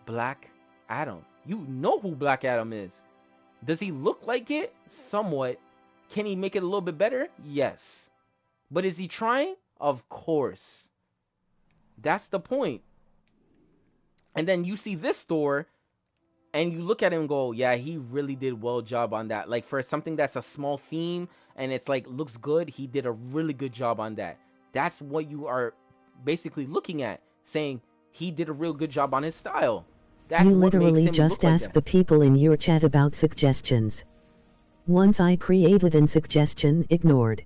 Black Adam. You know who Black Adam is. Does he look like it? Somewhat. Can he make it a little bit better? Yes. But is he trying? Of course. That's the point. And then you see this store, and you look at him and go, yeah, he really did well job on that. Like, for something that's a small theme, and it's like, looks good, he did a really good job on that. That's what you are basically looking at, saying he did a real good job on his style. That's you what makes literally him just look like ask that. the people in your chat about suggestions. Once I created an suggestion, ignored.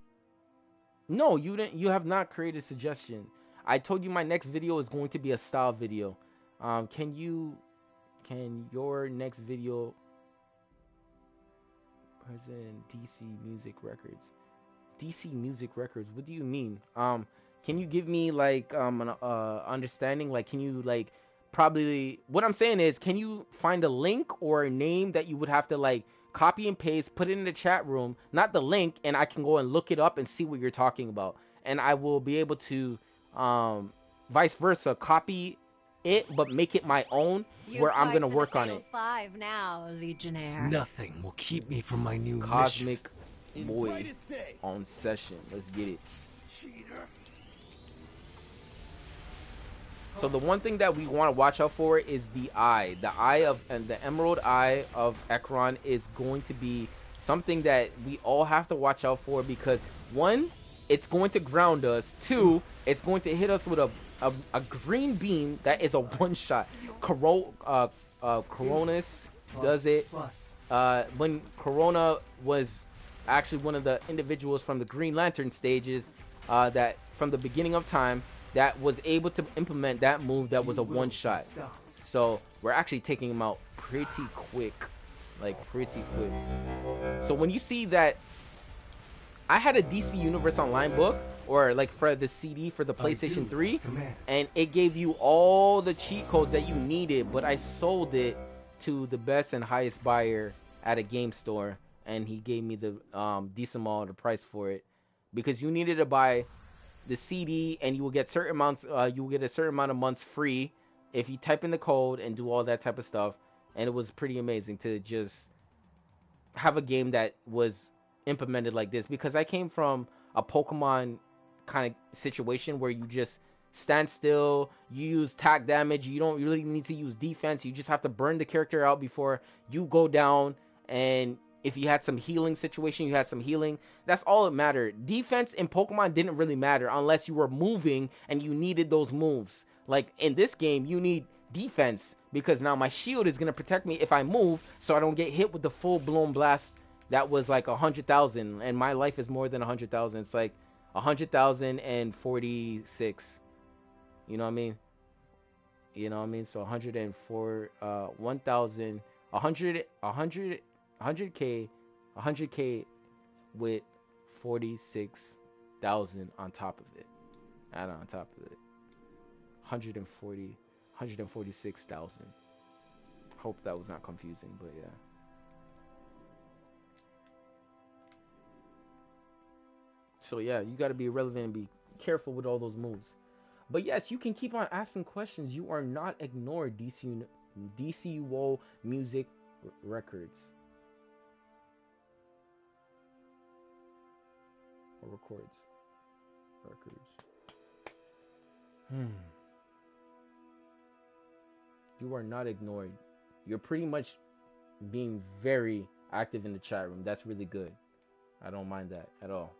No, you didn't. You have not created a suggestion. I told you my next video is going to be a style video. Can your next video present DC Music Records? DC Music Records. What do you mean? Can you give me like an understanding? Like, can you like probably what I'm saying is, can you find a link or a name that you would have to like copy and paste, put it in the chat room, not the link, and I can go and look it up and see what you're talking about, and I will be able to vice versa copy it but make it my own, where I'm gonna work on it. 5 now, Legionnaire. Nothing will keep me from my new mission. Cosmic Boy on session. Let's get it. Cheater. So the one thing that we want to watch out for is the eye. The eye of, and the emerald eye of Ekron is going to be something that we all have to watch out for, because one, it's going to ground us. Two, it's going to hit us with a green beam that is a one-shot. Coronis does it. When Corona was actually one of the individuals from the Green Lantern stages, that from the beginning of time, that was able to implement that move that was a one-shot. So we're actually taking him out pretty quick. Like, pretty quick. So when you see that, I had a DC Universe Online book, or like for the CD for the PlayStation 3, and it gave you all the cheat codes that you needed, but I sold it to the best and highest buyer at a game store, and he gave me the decent amount of the price for it, because you needed to buy the CD, and you will get certain amounts. You will get a certain amount of months free if you type in the code and do all that type of stuff. And it was pretty amazing to just have a game that was implemented like this, because I came from a Pokemon kind of situation where you just stand still, you use attack damage, you don't really need to use defense, you just have to burn the character out before you go down, and if you had some healing situation, you had some healing. That's all that mattered. Defense in Pokemon didn't really matter unless you were moving and you needed those moves. Like in this game, you need defense, because now my shield is going to protect me if I move, so I don't get hit with the full-blown blast that was like 100,000, and my life is more than 100,000. It's like 100,046. You know what I mean? You know what I mean? So 104, 1,000, 100, 100, 100K, 100K with 46,000 on top of it. Add on top of it. 140, 146,000. Hope that was not confusing, but yeah. So yeah, you got to be relevant and be careful with all those moves. But yes, you can keep on asking questions. You are not ignored. DCUO Music Records. Or records. You are not ignored. You're pretty much being very active in the chat room. That's really good. I don't mind that at all.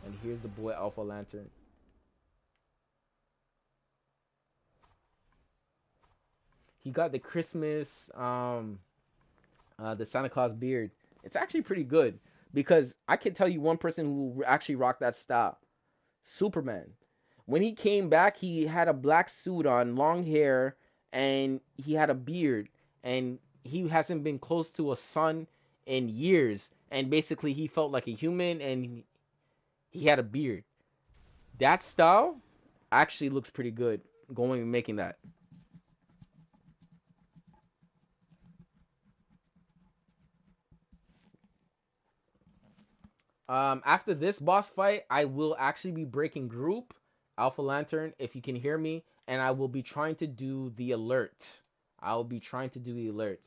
And here's the boy Alpha Lantern. He got the Christmas, the Santa Claus beard. It's actually pretty good because I can tell you one person who actually rocked that style. Superman. When he came back, he had a black suit on, long hair, and he had a beard. And he hasn't been close to a sun in years. And basically, he felt like a human, and he had a beard. That style actually looks pretty good going and making that. After this boss fight, I will actually be breaking group, Alpha Lantern, if you can hear me, and I will be trying to do the alert. I will be trying to do the alert.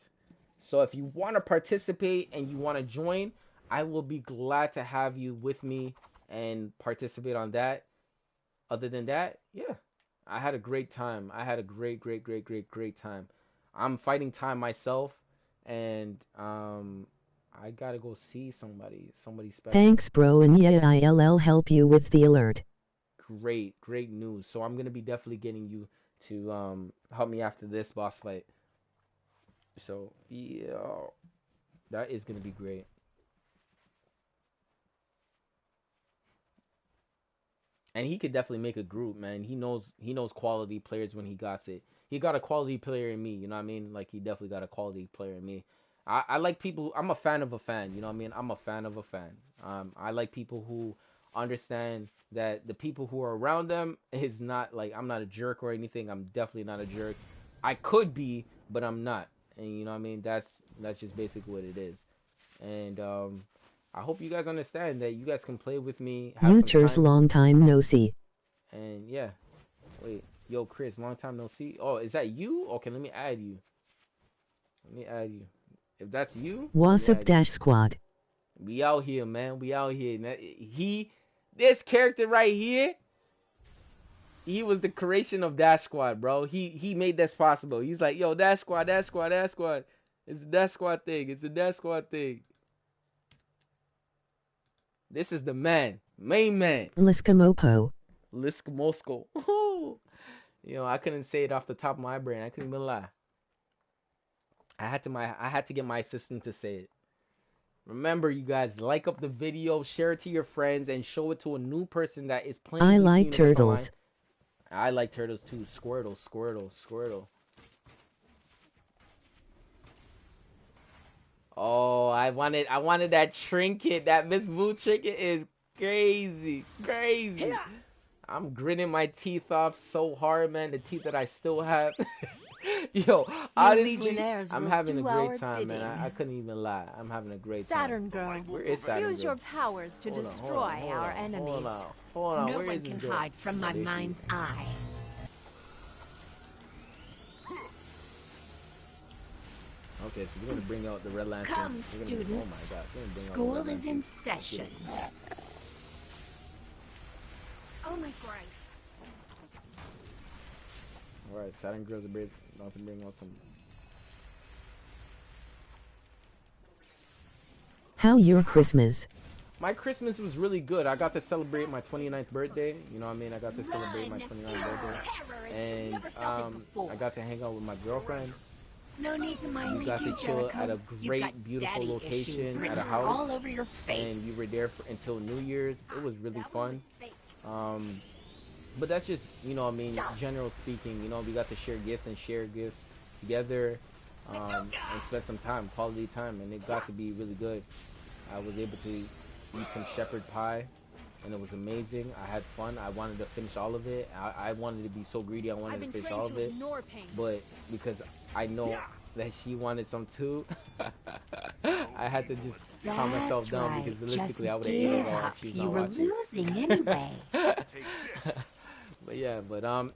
So if you want to participate and you want to join, I will be glad to have you with me and participate on that. Other than that, yeah, I had a great time. I had a great time. I'm fighting time myself, and I gotta go see somebody special. Thanks, bro, and yeah, I'll help you with the alert. Great news. So I'm gonna be definitely getting you to help me after this boss fight. So yeah, that is gonna be great. And he could definitely make a group, man. He knows quality players when he got it. He got a quality player in me, you know what I mean? Like, he definitely got a quality player in me. I like people. I'm a fan of a fan, you know what I mean? I'm a fan of a fan. I like people who understand that the people who are around them is not like, I'm not a jerk or anything. I'm definitely not a jerk. I could be, but I'm not. And you know what I mean? That's just basically what it is. And I hope you guys understand that you guys can play with me. Futures long time no see. And yeah. Wait. Yo, Chris, long time no see. Oh, is that you? Okay, let me add you. If that's you. What's up, Dash Squad? We out here, man. We out here. This character right here, he was the creation of Dash Squad, bro. He made this possible. He's like, yo, Dash Squad. It's a Dash Squad thing. This is the man. Main man. Liskamopo. Liskamosko. You know, I couldn't say it off the top of my brain. I couldn't even lie. I had to get my assistant to say it. Remember, you guys, like up the video, share it to your friends, and show it to a new person that is playing. I like turtles. I like turtles too. Squirtle. Oh, I wanted that trinket. That Miss Moo trinket is crazy. I'm gritting my teeth off so hard, man. The teeth that I still have. Yo, honestly, I'm having a great time, man. I couldn't even lie. I'm having a great time. Saturn girl, where is Saturn use girl? your powers to destroy our enemies. Hold on. No Where one is this can girl? hide from my mind's eye. Okay, so we're gonna bring out the Red Lantern. Come, students. School is in session. Oh my god. Alright, Saturn girls are brave. Not to bring out some. How your Christmas? My Christmas was really good. I got to celebrate my 29th birthday. You know what I mean? I got to celebrate my 29th birthday. And I got to hang out with my girlfriend. No need to mind You me got too, to chill Jericho. at a You've great, got beautiful daddy issues location at written a house, all over your face. and you were there for, until New Year's. It was really fun. But that's just, you know, I mean, general speaking, you know, we got to share gifts together, and spend some time, quality time, and it got to be really good. I was able to eat some shepherd pie, and it was amazing. I had fun. I wanted to finish all of it. I wanted to be so greedy. I wanted to finish all of it, but because I know that she wanted some too, I had to just calm myself down because realistically I would have ate it all if she was You not were watching. losing anyway. But yeah,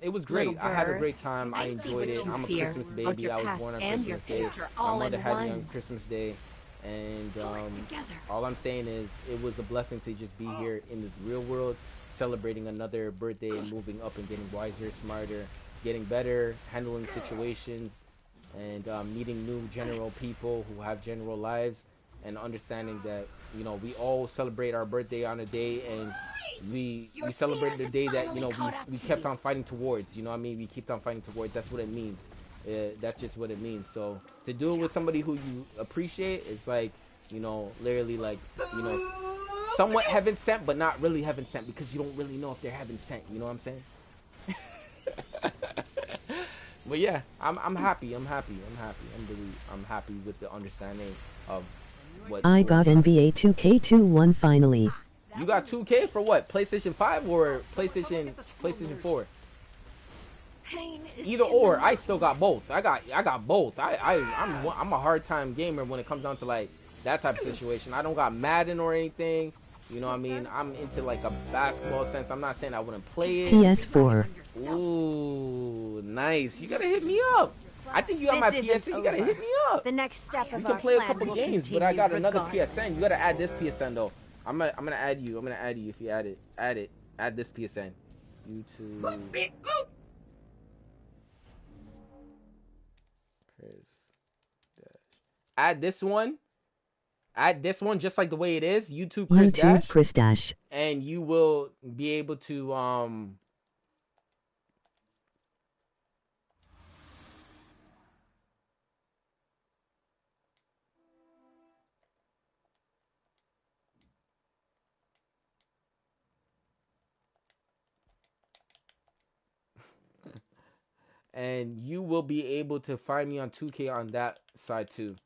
it was great. I had a great time. I enjoyed it. I'm a Christmas baby. I was born on Christmas Day. My mother had me on Christmas Day. And all I'm saying is it was a blessing to just be here in this real world, celebrating another birthday and moving up and getting wiser, smarter, getting better, handling situations, and meeting new general people who have general lives, and understanding that, you know, we all celebrate our birthday on a day, and we celebrate the day that, you know, we kept on fighting towards. You know what I mean? We kept on fighting towards. That's what it means. That's just what it means. So to do it with somebody who you appreciate, it's like, you know, literally like, you know, somewhat heaven sent, but not really heaven sent, because you don't really know if they're heaven sent. You know what I'm saying? But yeah, I'm happy. I'm happy with the understanding of what I got NBA 2K21 finally. You got 2K for what? PlayStation 5 or PlayStation 4? Either or. I still got both. I got both. I'm a hard time gamer when it comes down to like that type of situation. I don't got Madden or anything. You know what I mean? I'm into like a basketball sense. I'm not saying I wouldn't play it. PS4. Ooh, nice. You gotta hit me up. I think you got my PSN. You gotta hit me up. The next step of We can play a couple games, but I got another PSN. You gotta add this PSN though. I'm gonna add you. I'm gonna add you if you add it. Add this PSN. YouTube. Add this one. Add this one just like the way it is. YouTube Chris Dash. And you will be able to and you will be able to find me on 2K on that side too.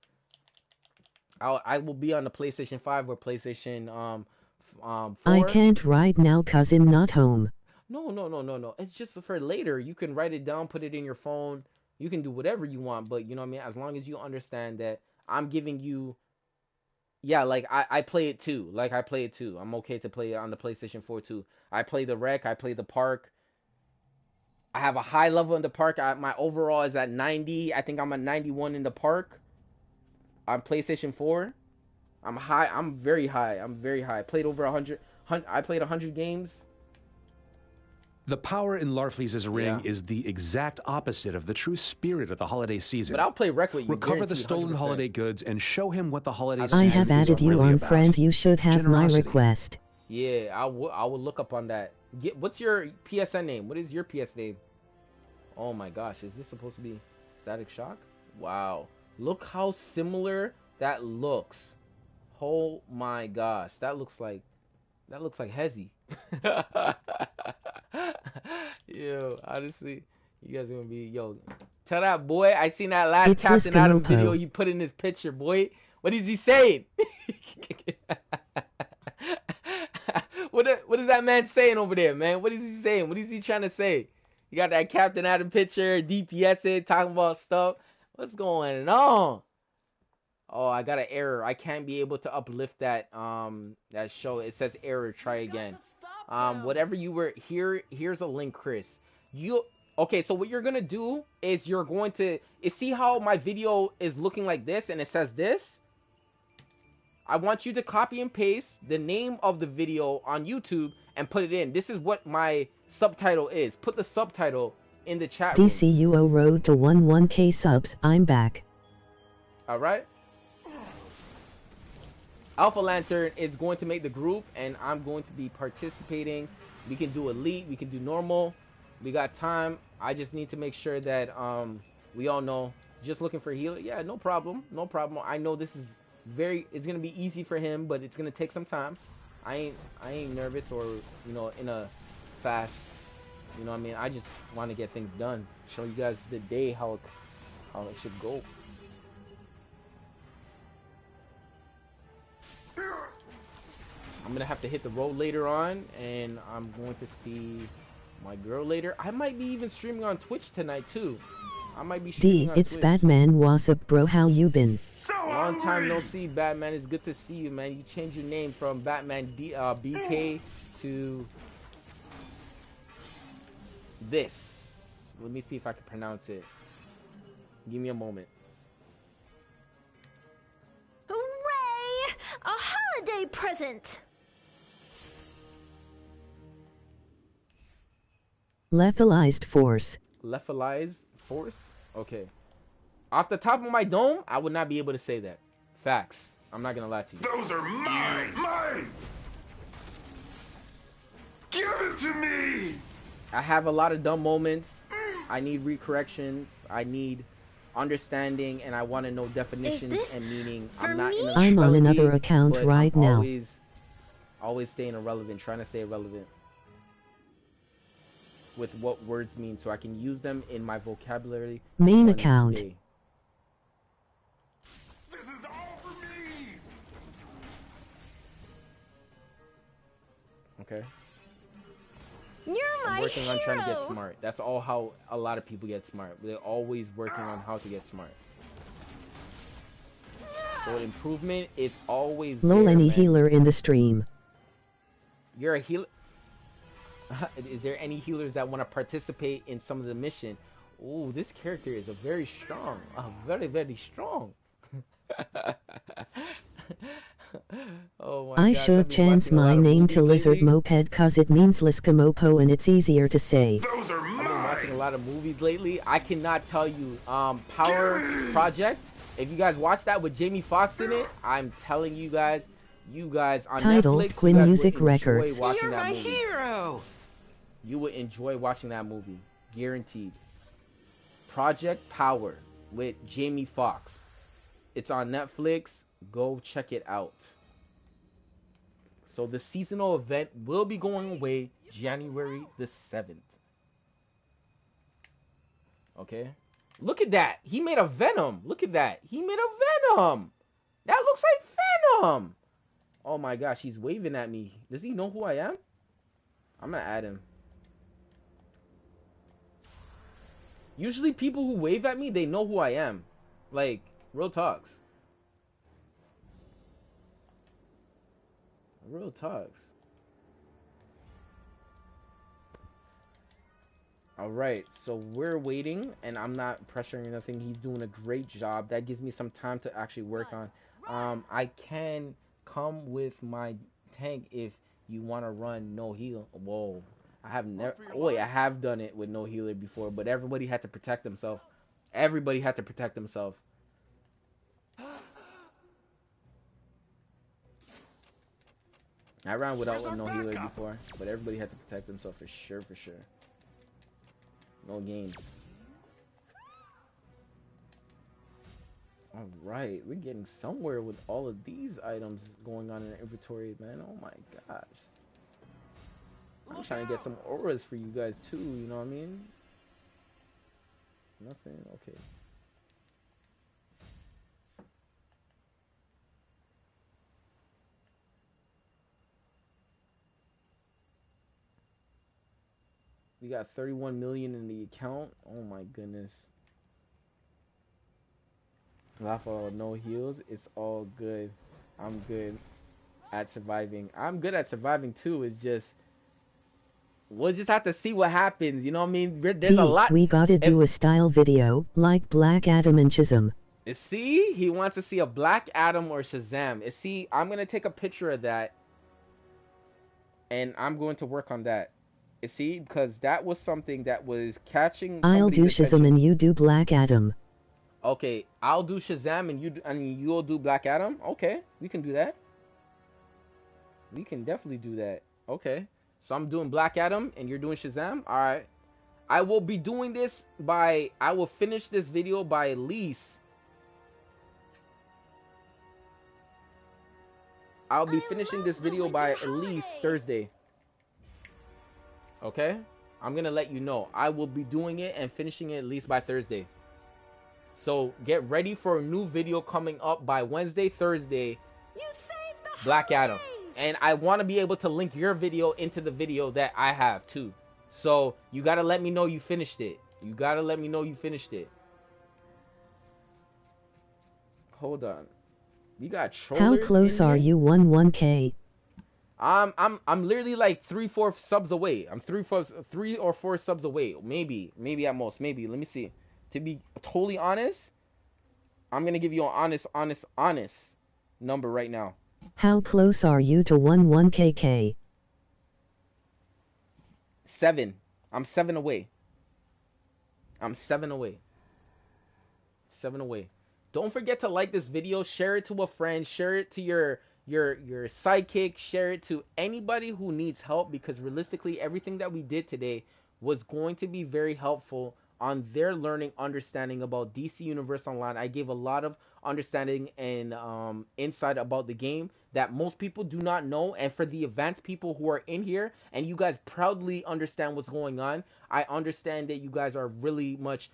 I will be on the PlayStation 5 or PlayStation 4. I can't right now 'cause I'm not home. No. It's just for later. You can write it down, put it in your phone. You can do whatever you want, but you know what I mean? As long as you understand that I'm giving you, yeah, like I play it too. Like I play it too. I'm okay to play it on the PlayStation 4 too. I play the rec, I play the park. I have a high level in the park. My overall is at 90. I think I'm at 91 in the park. On PlayStation 4. I'm high. I'm very high. I played over 100. I played 100 games. The power in Larfleeze's ring is the exact opposite of the true spirit of the holiday season. But I'll play rec with you. Recover the stolen 100%. Holiday goods and show him what the holiday I season have added is you really on about. friend. You should have Generosity. my request. Yeah, I will look up on that. What's your PSN name? What is your PS name? Oh my gosh, is this supposed to be Static Shock? Wow. Look how similar that looks. Oh my gosh, that looks like Hezzy. Yo, honestly, you guys are gonna be tell that boy I seen that last Captain Adam video he put in his picture, boy. What is he saying? What is that man saying over there, man? What is he saying? What is he trying to say? You got that Captain Adam picture, DPS it, talking about stuff. What's going on? Oh, I got an error. I can't be able to uplift that that show. It says error. Try again. Whatever you were here's a link, Chris. Okay, so what you're gonna do is you're going to see how my video is looking like this, and it says this. I want you to copy and paste the name of the video on YouTube and put it in. This is what my subtitle is. Put the subtitle in the chat room. DCUO road to 11K subs. I'm back. All right. Alpha Lantern is going to make the group, and I'm going to be participating. We can do elite, we can do normal. We got time. I just need to make sure that we all know Just looking for a healer. Yeah, no problem. No problem. I know this is it's gonna be easy for him, but it's gonna take some time. I ain't nervous or, you know, in a fast, you know what I mean? I just want to get things done. Show you guys the day how it should go. I'm gonna have to hit the road later on, and I'm going to see my girl later. I might be even streaming on Twitch tonight too. I might be streaming on it's Twitch. Batman. What's up, bro? How you been? So Long time no see, Batman. It's good to see you, man. You changed your name from Batman BK to this. Let me see if I can pronounce it. Give me a moment. Hooray! A holiday present! Levelized Force. Levelized Force? Okay. Off the top of my dome, I would not be able to say that. Facts. I'm not gonna lie to you. Those are mine! Mine! Give it to me! I have a lot of dumb moments. I need recorrections. I need understanding, and I want to know definitions and meaning. I'm not in a I'm on spelling another bee, account but right I'm now. always staying irrelevant, trying to stay relevant with what words mean so I can use them in my vocabulary. Main one account. day. This is all for me! Okay. You're my I'm working on trying to get hero. smart. That's all how a lot of people get smart. They're always working on how to get smart. So improvement is always Lol, there, any man. healer in the stream? You're a healer. Is there any healers that want to participate in some of the mission? Ooh, this character is a very strong. Very, very strong. Oh my I gosh, should I've been change watching a lot my of name to movies Lizard lately. Moped cause it means Liskamopo and it's easier to say. Those are I've been watching a mine! lot of movies lately. I cannot tell you. Power Project. If you guys watch that with Jamie Foxx in it, I'm telling you guys on Title, Netflix, Quinn you guys Music would enjoy Records. watching You're that my movie. hero! You would enjoy watching that movie, guaranteed. Project Power with Jamie Foxx. It's on Netflix. Go check it out. So the seasonal event will be going away January the 7th. Okay. Look at that. He made a Venom. Look at that. He made a Venom. That looks like Venom. Oh my gosh, he's waving at me. Does he know who I am? I'm gonna add him. Usually people who wave at me, they know who I am. Like, real talks. Real talks. Alright, so we're waiting, and I'm not pressuring nothing. He's doing a great job. That gives me some time to actually work on. I can come with my tank if you want to run no heal. Whoa. I have never. Wait, I have done it with no healer before, but everybody had to protect themselves. Everybody had to protect themselves. I ran without no healer before, but everybody had to protect themselves for sure, for sure. No games. Alright, we're getting somewhere with all of these items going on in our inventory, man. Oh my gosh. I'm trying to get some auras for you guys too, you know what I mean? Nothing? Okay. We got 31 million in the account. Oh my goodness. Rafa, no heals. It's all good. I'm good at surviving. I'm good at surviving too. It's just we'll just have to see what happens. You know what I mean? There's a lot. We gotta do a style video like Black Adam and Shazam. See, he wants to see a Black Adam or Shazam. See, I'm gonna take a picture of that, and I'm going to work on that. You see, because that was something that was catching. I'll do somebody's Shazam attention. and you do Black Adam. Okay, I'll do Shazam and you'll do Black Adam. Okay, we can do that. We can definitely do that. Okay, so I'm doing Black Adam and you're doing Shazam. All right, I will be doing this by, I will finish this video by at least, I'll be finishing this video by at least Thursday. Okay? I'm going to let you know. I will be doing it and finishing it at least by Thursday. So get ready for a new video coming up by Wednesday, Thursday. You saved the Black Adam. holidays! And I want to be able to link your video into the video that I have too. So you got to let me know you finished it. You got to let me know you finished it. Hold on. You got trollers. How close are you 1K? I'm literally like 3-4 subs away. I'm 3 or 4 subs away. Maybe at most. Maybe. Let me see. To be totally honest, I'm gonna give you an honest number right now. How close are you to 1KK? 7. I'm 7 away. I'm 7 away. 7 away. Don't forget to like this video, share it to a friend, share it to your sidekick, share it to anybody who needs help, because realistically everything that we did today was going to be very helpful on their learning, understanding about DC Universe Online. I gave a lot of understanding and insight about the game that most people do not know, and for the advanced people who are in here and you guys proudly understand what's going on, I understand that you guys are really much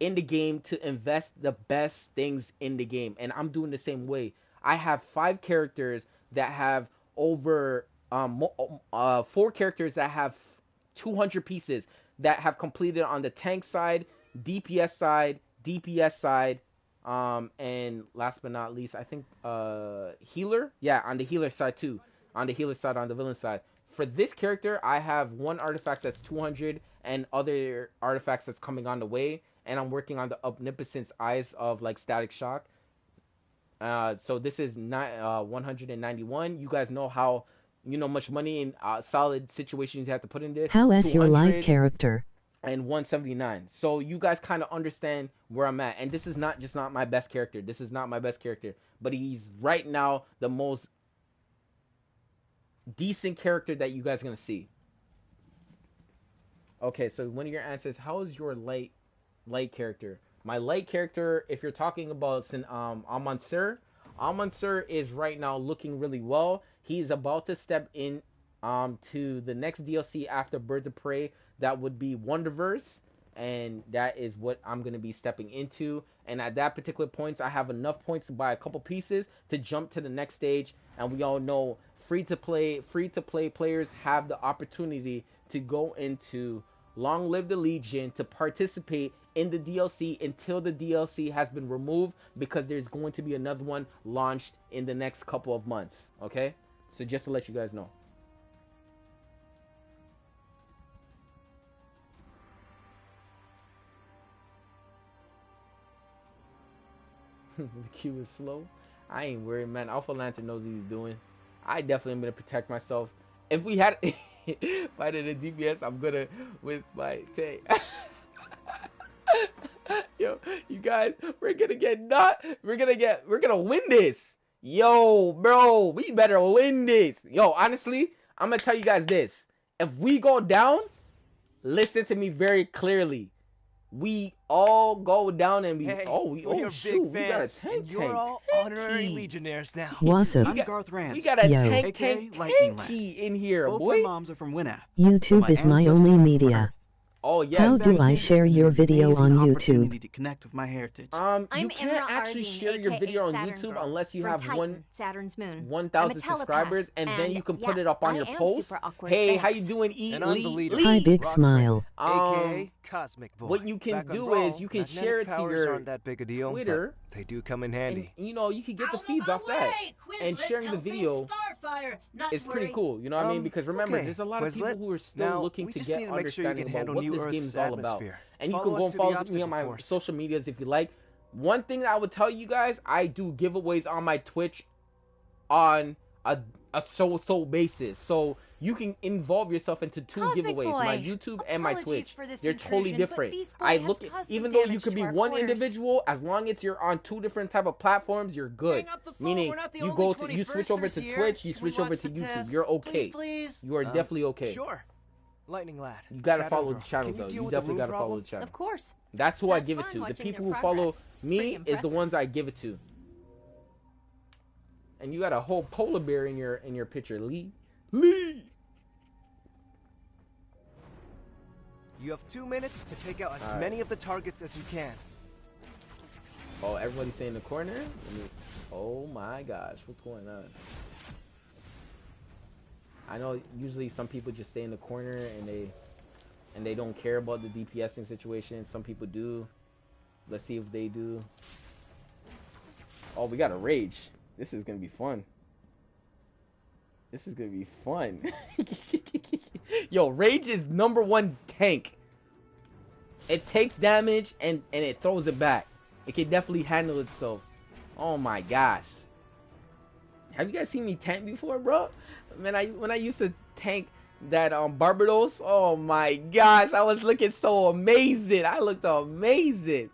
in the game to invest the best things in the game, and I'm doing the same way. I have 5 characters that have over 4 characters that have 200 pieces that have completed on the tank side, DPS side, and last but not least, I think healer. Yeah, on the healer side too. On the healer side, on the villain side. For this character, I have 1 artifact that's 200 and other artifacts that's coming on the way. And I'm working on the Omnipotence Eyes of like Static Shock. So this is 191. You guys know how much money in solid situations you have to put in this. How is your light character? And 179. So you guys kind of understand where I'm at. And this is not my best character. This is not my best character. But he's right now the most decent character that you guys are going to see. Okay, so one of your answers, how is your light character? My light character, if you're talking about Al-Mansur is right now looking really well. He's about to step in to the next DLC after Birds of Prey. That would be Wonderverse, and that is what I'm going to be stepping into. And at that particular point, I have enough points to buy a couple pieces to jump to the next stage. And we all know free to play players have the opportunity to go into Long Live the Legion to participate in the DLC until the DLC has been removed, because there's going to be another one launched in the next couple of months. Okay, so just to let you guys know. The queue is slow. I ain't worried, man. Alpha Lantern knows what he's doing. I definitely am gonna protect myself. If we had if I did a DPS, I'm gonna with my tank. Yo, you guys, we're gonna win this. Yo, bro, we better win this. Yo, honestly, I'm gonna tell you guys this. If we go down, listen to me very clearly. We all go down and we we got a tank. You're all honorary legionnaires now. What's up? I'm Garth Rance. We got a Yo. tanky in here, Both boy. my moms are from Winaf. YouTube is my only media. Oh yeah. How do I share your video on YouTube? To connect with my heritage. You can't actually share your video on YouTube unless you have Saturn's moon. 1,000 subscribers, and then you can put it up on your post. Hey, how you doing, Lee? Hi, big smile. AKA Cosmic Boy. What you can do is you can share it to your aren't that big a deal, Twitter. They do come in handy. And, you can get the feeds off that. And sharing the video is pretty cool. You know what I mean? Because remember, there's a lot of people who are still looking to get understanding about what this game is all about. And you can go and follow me on my social medias if you like. One thing I would tell you guys, I do giveaways on my Twitch on a so basis. So you can involve yourself into 2 giveaways, my YouTube and my Twitch. They're totally different. Even though you could be one individual, as long as you're on 2 different type of platforms, you're good. Meaning you switch over to Twitch, you switch over to YouTube. You're okay. You are definitely okay. Sure. Lightning Lad. You gotta Shadow follow Girl. the channel Can you though. deal You with the definitely room gotta follow problem? the channel. Of course. That's who I Have give it fun to. The watching people their who follow progress. It's pretty me is the impressive. ones I give it to. And you got a whole polar bear in your picture, Lee. Lee. You have 2 minutes to take out as All right. many of the targets as you can. Oh, everybody stay in the corner? Oh my gosh, what's going on? I know usually some people just stay in the corner and they don't care about the DPSing situation. Some people do. Let's see if they do. Oh, we got a rage. This is gonna be fun. This is gonna be fun. Yo, rage is #1 tank. It takes damage and it throws it back. It can definitely handle itself. Oh my gosh. Have you guys seen me tank before, bro? Man, when I used to tank that Barbados, oh my gosh, I was looking so amazing. I looked amazing.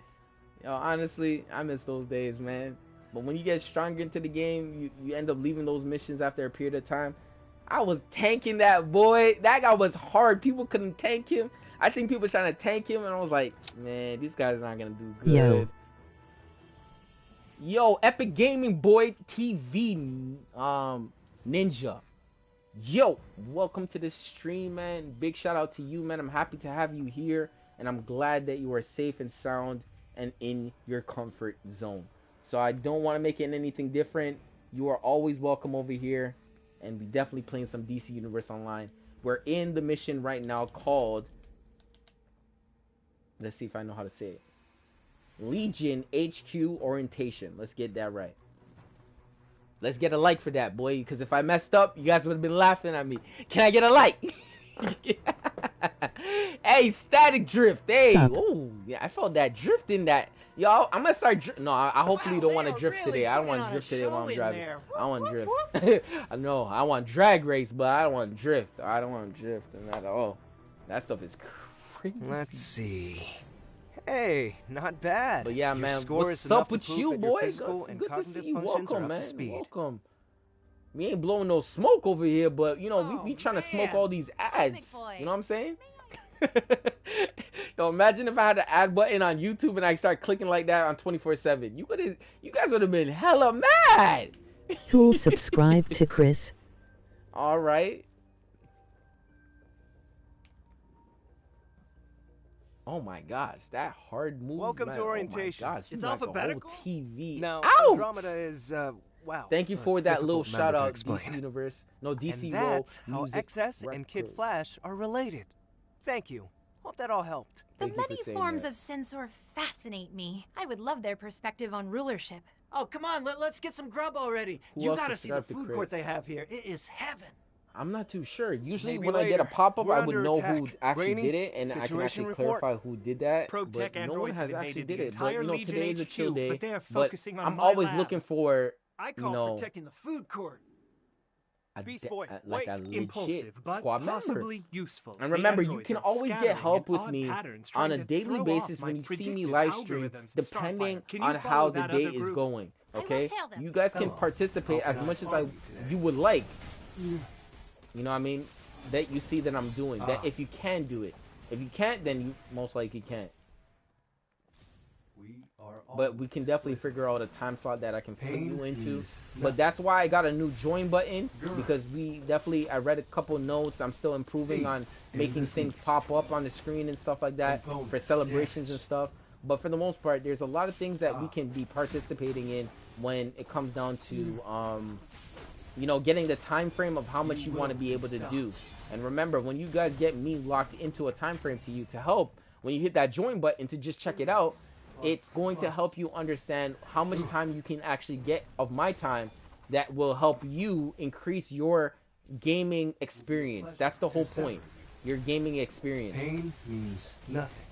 Yo, honestly, I miss those days, man. But when you get stronger into the game, you end up leaving those missions after a period of time. I was tanking that boy. That guy was hard. People couldn't tank him. I seen people trying to tank him, and I was like, man, these guys are not gonna do good. Yo, Epic Gaming Boy TV Ninja. Yo, welcome to the stream, man. Big shout out to you, man. I'm happy to have you here, and I'm glad that you are safe and sound and in your comfort zone. So I don't want to make it anything different. You are always welcome over here, and we definitely playing some DC Universe Online. We're in the mission right now called, let's see if I know how to say it, Legion HQ Orientation. Let's get that right. Let's get a like for that, boy, because if I messed up, you guys would have been laughing at me. Can I get a like? Hey, Static Drift. Hey, oh, yeah, I felt that drift in that. Yo, I'm gonna start. No, I hopefully don't want to drift today. I don't want to drift today while I'm driving. I want to drift. I know. I want drag race, but I don't want to drift. I don't want to drift at all. That stuff is crazy. Let's see. Hey, not bad. But yeah, Your man, score what's is enough up with to prove you, that your boy? physical and Good to cognitive see you. functions Welcome, are up man. to speed. Welcome. We ain't blowing no smoke over here, but you know, we trying to smoke all these ads. You know what I'm saying? Yo, imagine if I had the ad button on YouTube and I start clicking like that on 24/7. You guys would have been hella mad. Who'll subscribe to Chris? All right. Oh my gosh, that hard move. Welcome man. to orientation. Oh my gosh, It's you knocked the whole alphabetical. TV. Now, Ouch! Andromeda is wow. Thank you for that little difficult shout number to out, explain. DC Universe. No, DCUO. And that's how Music XS and Kid Records. Flash are related. Thank you. Hope that all helped. The Thank you for many saying forms that. of censor fascinate me. I would love their perspective on rulership. Oh, come on, let's get some grub already. Who You else gotta see the subscribed to food Chris? court they have here. It is heaven. I'm not too sure. Usually Maybe when I get a later. pop-up, We're I would under know attack. who actually Brainy, did it, and I can situation actually report. clarify who did that. Pro-tech But no one androids has have actually invaded did the it. But entire you know, Legion today is a chill HQ, day. but they are But focusing on I'm my always lab. looking for, I you call know, protecting the food court. Beast Boy, like wait. a legit Impulsive, but squad member. possibly useful. And The remember, you androids can are always get scattering help in with odd me patterns, on trying a to daily throw basis off my when you see me predictive live stream, algorithms in depending Starfire. Can you on follow how the that day other is group? going. I will Okay, tell them. you guys can participate as much as you would like. You know what I mean? That you see that I'm doing. That if you can do it. If you can't, then you most likely can't. But we can definitely figure out a time slot that I can put you into. But that's why I got a new join button, because I read a couple notes. I'm still improving on making things pop up on the screen and stuff like that for celebrations and stuff. But for the most part, there's a lot of things that we can be participating in when it comes down to you know, getting the time frame of how much you want to be able to do. And remember, when you guys get me locked into a time frame to you to help, when you hit that join button to just check it out, it's going to help you understand how much time you can actually get of my time that will help you increase your gaming experience. That's the whole point. Your gaming experience. Pain means nothing.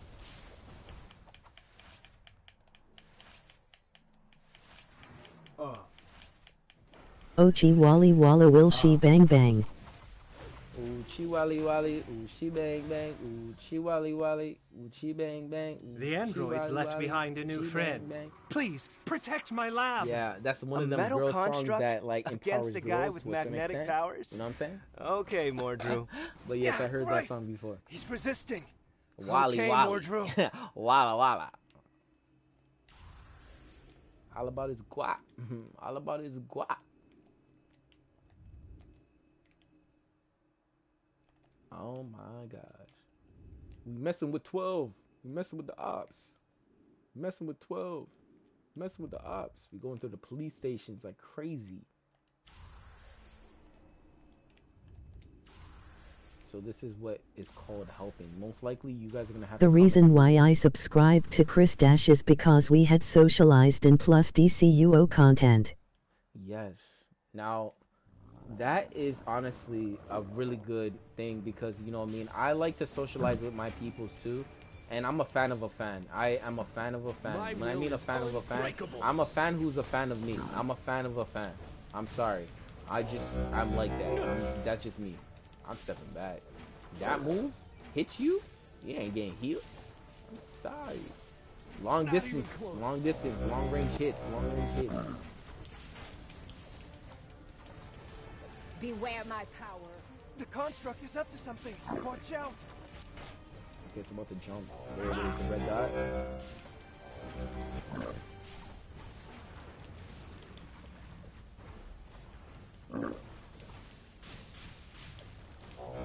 Ochi Wally Walla will she bang bang. Ooh, chi wally wally, ooh, chi bang bang, ooh, chi wally wally, ooh, chi bang bang. Ooh, The androids left behind a new friend. Please protect my lab. Yeah, that's one A of them metal girl songs construct that like empowers against a guy girls with to a certain magnetic extent. powers? You know what I'm saying? Okay, Mordru. But yes, Yeah, I heard right. that song before. He's resisting. Wally Okay, wally. Mordru. Walla walla. All about his guap. All about his guap. Oh my gosh. We messing with 12. We messing with the ops. Messing with 12. Messing with the ops. We going to the police stations like crazy. So this is what is called helping. Most likely you guys are gonna have The to reason why I subscribed to Chris Dash is because we had socialized and plus DCUO content. Yes. Now that is honestly a really good thing because you know what I mean, I like to socialize with my peoples too. And I'm a fan of a fan. I am a fan of a fan. When I mean a fan of a fan, I'm a fan who's a fan of me. I'm a fan of a fan. I'm sorry. I'm like that. That's just me. I'm stepping back. That move hits you? You ain't getting healed. I'm sorry. Long distance, long range hits, Beware my power. The construct is up to something. Watch out. Okay, it's about to jump. There it is, the red dot.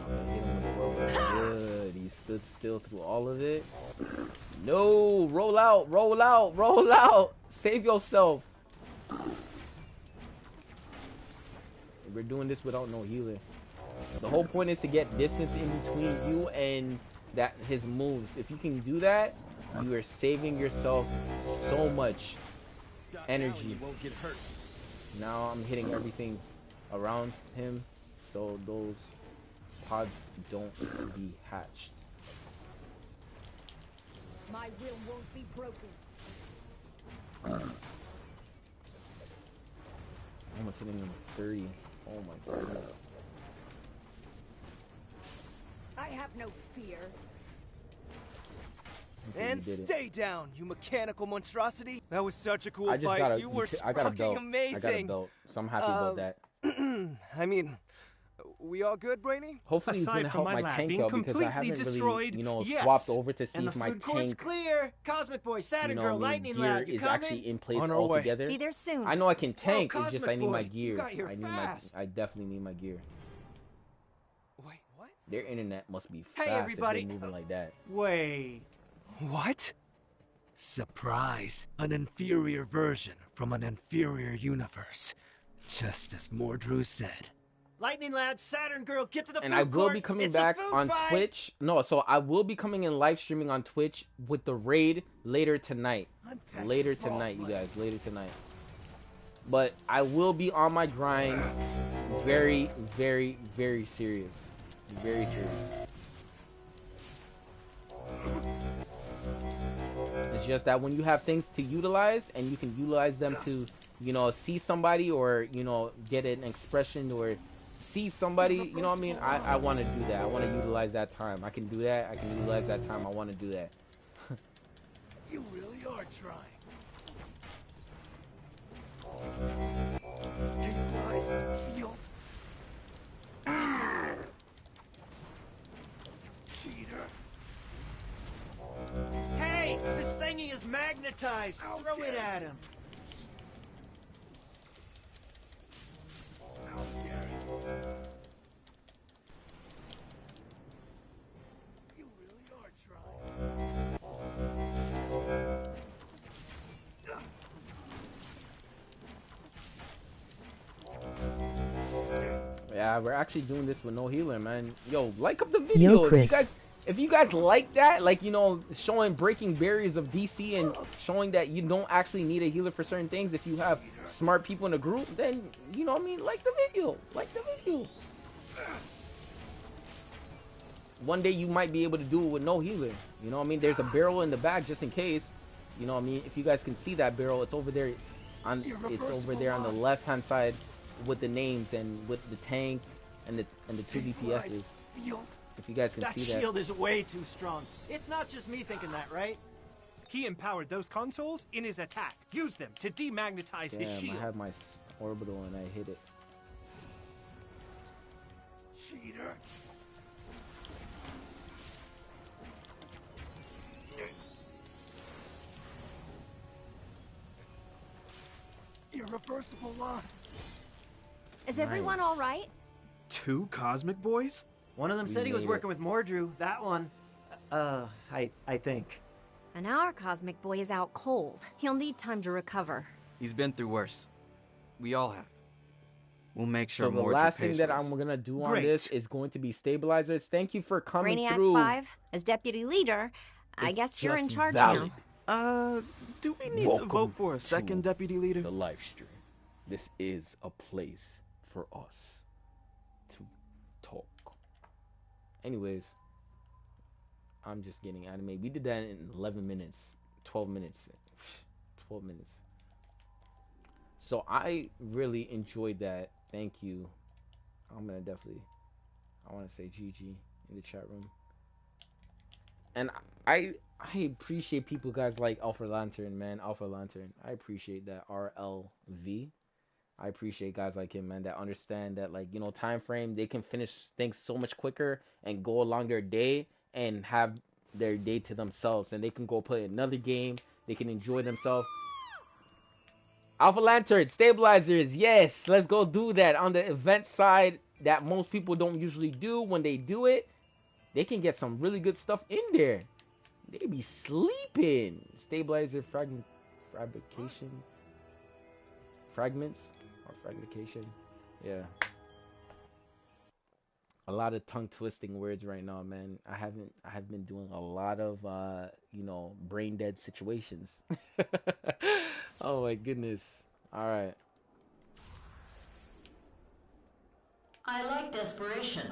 Hit him with the rope. Good. He stood still through all of it. No! Roll out! Roll out! Roll out! Save yourself! We're doing this without no healer. The whole point is to get distance in between you and his moves. If you can do that, you are saving yourself so much energy. You won't get hurt. Now I'm hitting everything around him so those pods don't be hatched. My will won't be broken. Almost hitting him 30. Oh my god. I have no fear. Okay, And stay down, you mechanical monstrosity. That was such a cool I just fight. got You were I got a belt. amazing. I got a belt, so I'm happy about that. I mean, we all good, Brainy? Hopefully he's gonna help my tank out because I haven't really, you know, swapped over to see if my tank, clear. Cosmic Boy, Saturn you know, Girl, Lightning gear Lad, you is coming? actually in place On our all way. together. Be there soon. I know I can tank. Oh, It's just Cosmic I need my Boy, gear. you got here I fast. I definitely need my gear. Wait, what? Their internet must be Hey, fast everybody. if they're moving like that. Wait. What? Surprise! An inferior version from an inferior universe. Just as Mordru said. Lightning Lad, Saturn Girl, get to the And food I will court. be coming It's a back food on fight. Twitch. No, so I will be coming in live streaming on Twitch with the raid later tonight. Later tonight, you guys. Later tonight. But I will be on my grind. Very, very, very serious. Very serious. It's just that when you have things to utilize and you can utilize them to, you know, see somebody or, you know, get an expression or see somebody, you know what I mean? I want to do that. I want to utilize that time. I can do that. I can utilize that time. I want to do that. You really are trying. Stabilize field. Cheater. Hey, this thingy is magnetized. Throw it at him. How dare you? You really are trying. Yeah, we're actually doing this with no healer, man. Yo, like up the video. Yo, Chris. If you guys like that, like, you know, showing breaking barriers of DC and showing that you don't actually need a healer for certain things, if you have smart people in a group, then, you know what I mean, like the video. Like the video. One day you might be able to do it with no healer. You know what I mean? There's a barrel in the back just in case. You know what I mean? If you guys can see that barrel, it's over there on the left-hand side with the names and with the tank and the 2 DPSs. If you guys can see that. That shield is way too strong. It's not just me thinking that, right? He empowered those consoles in his attack. Use them to demagnetize his shield. I have my orbital and I hit it. Cheater. Irreversible loss. Is everyone all right? 2 cosmic boys? One of them said he was working with Mordrew. That one. I think. And our cosmic boy is out cold. He'll need time to recover. He's been through worse. We all have. We'll make sure. So the last thing that I'm gonna do on this is going to be stabilizers. Thank you for coming Brainiac through. 5, as deputy leader, I guess you're in charge now. Do we need to vote for a second deputy leader? The live stream. This is a place for us to talk. Anyways, I'm just getting animated. We did that in 11 minutes, 12 minutes, 12 minutes. So I really enjoyed that. Thank you. I'm gonna definitely, I want to say GG in the chat room. And I appreciate people guys like Alpha Lantern, man. Alpha Lantern. I appreciate that. RLV. I appreciate guys like him, man, that understand that, like, you know, time frame, they can finish things so much quicker and go along their day and have their day to themselves, and they can go play another game. They can enjoy themselves. Alpha Lantern, stabilizers, yes, let's go do that on the event side that most people don't usually do. When they do it, they can get some really good stuff in there. They be sleeping. Stabilizer fabrication. Fragments or fragmentation. Yeah. A lot of tongue twisting words right now, man. I have been doing a lot of you know, brain dead situations. Oh my goodness. All right. I like desperation.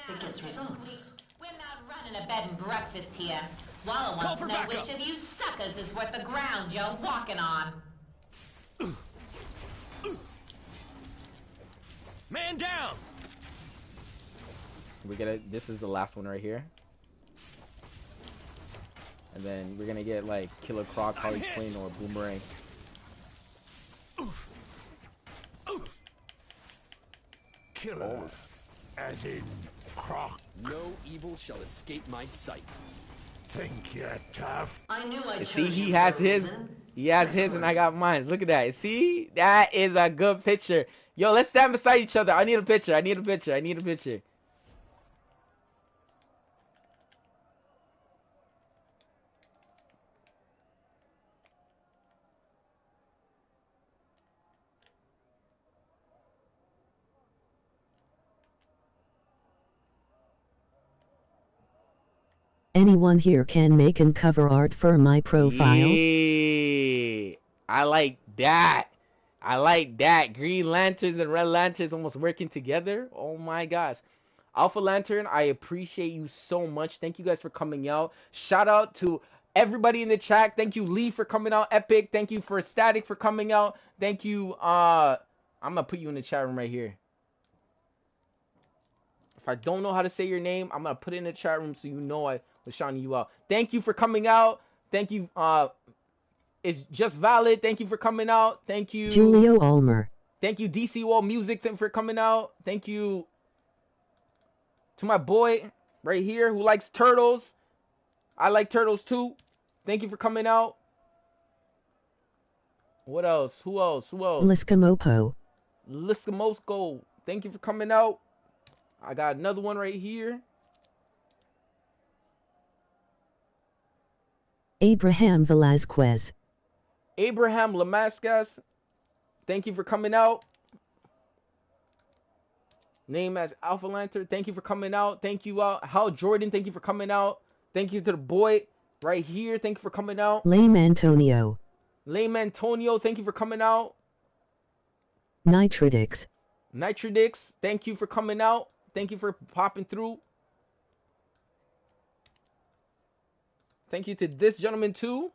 It gets results. We're not running a bed and breakfast here. Walla wants to know which of you suckers is worth the ground you're walking on. Man down! This is the last one right here. And then we're gonna get like Killer Croc, Harley Quinn, or Boomerang. Oof. Oof. Killer. As in Croc. No evil shall escape my sight. Think you're tough? I knew I chose See, he you has for a his. reason. He has his, and I got mine. Look at that. See, that is a good picture. Yo, let's stand beside each other. I need a picture. I need a picture. I need a picture. Anyone here can make and cover art for my profile? Yeah, I like that. I like that. Green Lanterns and Red Lanterns almost working together. Oh my gosh. Alpha Lantern, I appreciate you so much. Thank you guys for coming out. Shout out to everybody in the chat. Thank you, Lee, for coming out. Epic. Thank you for Static for coming out. Thank you. I'm gonna put you in the chat room right here. If I don't know how to say your name, I'm gonna put it in the chat room so you know I was shouting you out. Thank you for coming out. Thank you. It's just valid. Thank you for coming out. Thank you, Julio Almer. Thank you, DCUO Music, for coming out. Thank you to my boy right here who likes turtles. I like turtles too. Thank you for coming out. What else? Who else? Who else? Liskamopo. Liskamosko. Thank you for coming out. I got another one right here. Abraham Velazquez. Abraham Lamascas. Thank you for coming out. Name as Alpha Lantern. Thank you for coming out. Thank you, Hal Jordan. Thank you for coming out. Thank you to the boy right here. Thank you for coming out. Lame Antonio. Lame Antonio. Thank you for coming out. Nitridix. Nitridix. Thank you for coming out. Thank you for popping through. Thank you to this gentleman too.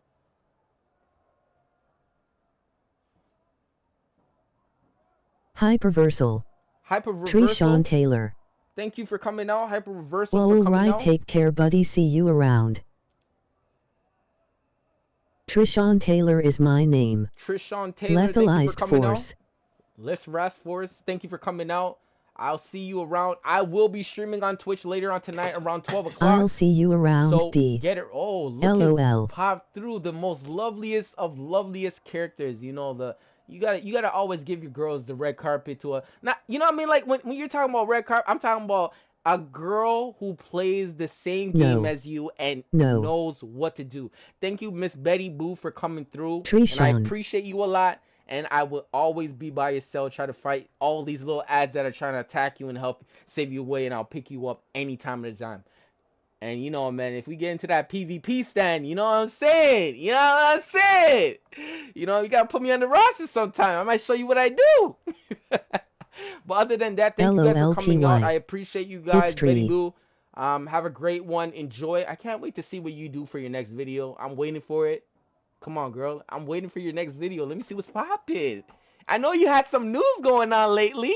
Hyperversal. Hyperversal. Treshawn Taylor. Thank you for coming out. Hyper Reversal Well, for coming alright, out. take care, buddy. See you around. Trishawn Taylor is my name. Trishawn Taylor, thank you for Levelized coming Force. out. Let's Rast Force, thank you for coming out. I'll see you around. I will be streaming on Twitch later on tonight around 12 o'clock. I'll see you around, So D. get it. Oh, look LOL. at pop through the most loveliest of loveliest characters. You know, you gotta always give your girls the red carpet to a, not, you know what I mean? Like when you're talking about red carpet, I'm talking about a girl who plays the same game as you and knows what to do. Thank you, Miss Betty Boo, for coming through. And I appreciate you a lot. And I will always be by your cell, try to fight all these little ads that are trying to attack you and help save you away, and I'll pick you up any time of the time. And you know, man, if we get into that PvP stand, you know what I'm saying? You know what I'm saying? You know, you gotta put me on the roster sometime. I might show you what I do. But other than that, thank you guys for coming out. I appreciate you guys, Betty Boo. Have a great one. Enjoy. I can't wait to see what you do for your next video. I'm waiting for it. Come on, girl. I'm waiting for your next video. Let me see what's poppin'. I know you had some news going on lately.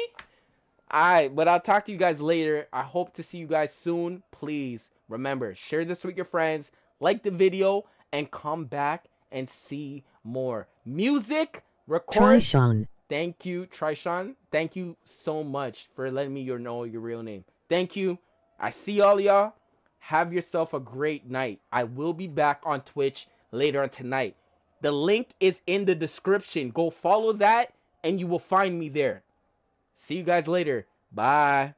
Alright, but I'll talk to you guys later. I hope to see you guys soon. Please, remember, share this with your friends. Like the video. And come back and see more. Music, record. Trishawn. Thank you, Trishawn. Thank you so much for letting me know your real name. Thank you. I see all y'all. Have yourself a great night. I will be back on Twitch later on tonight. The link is in the description. Go follow that and you will find me there. See you guys later. Bye.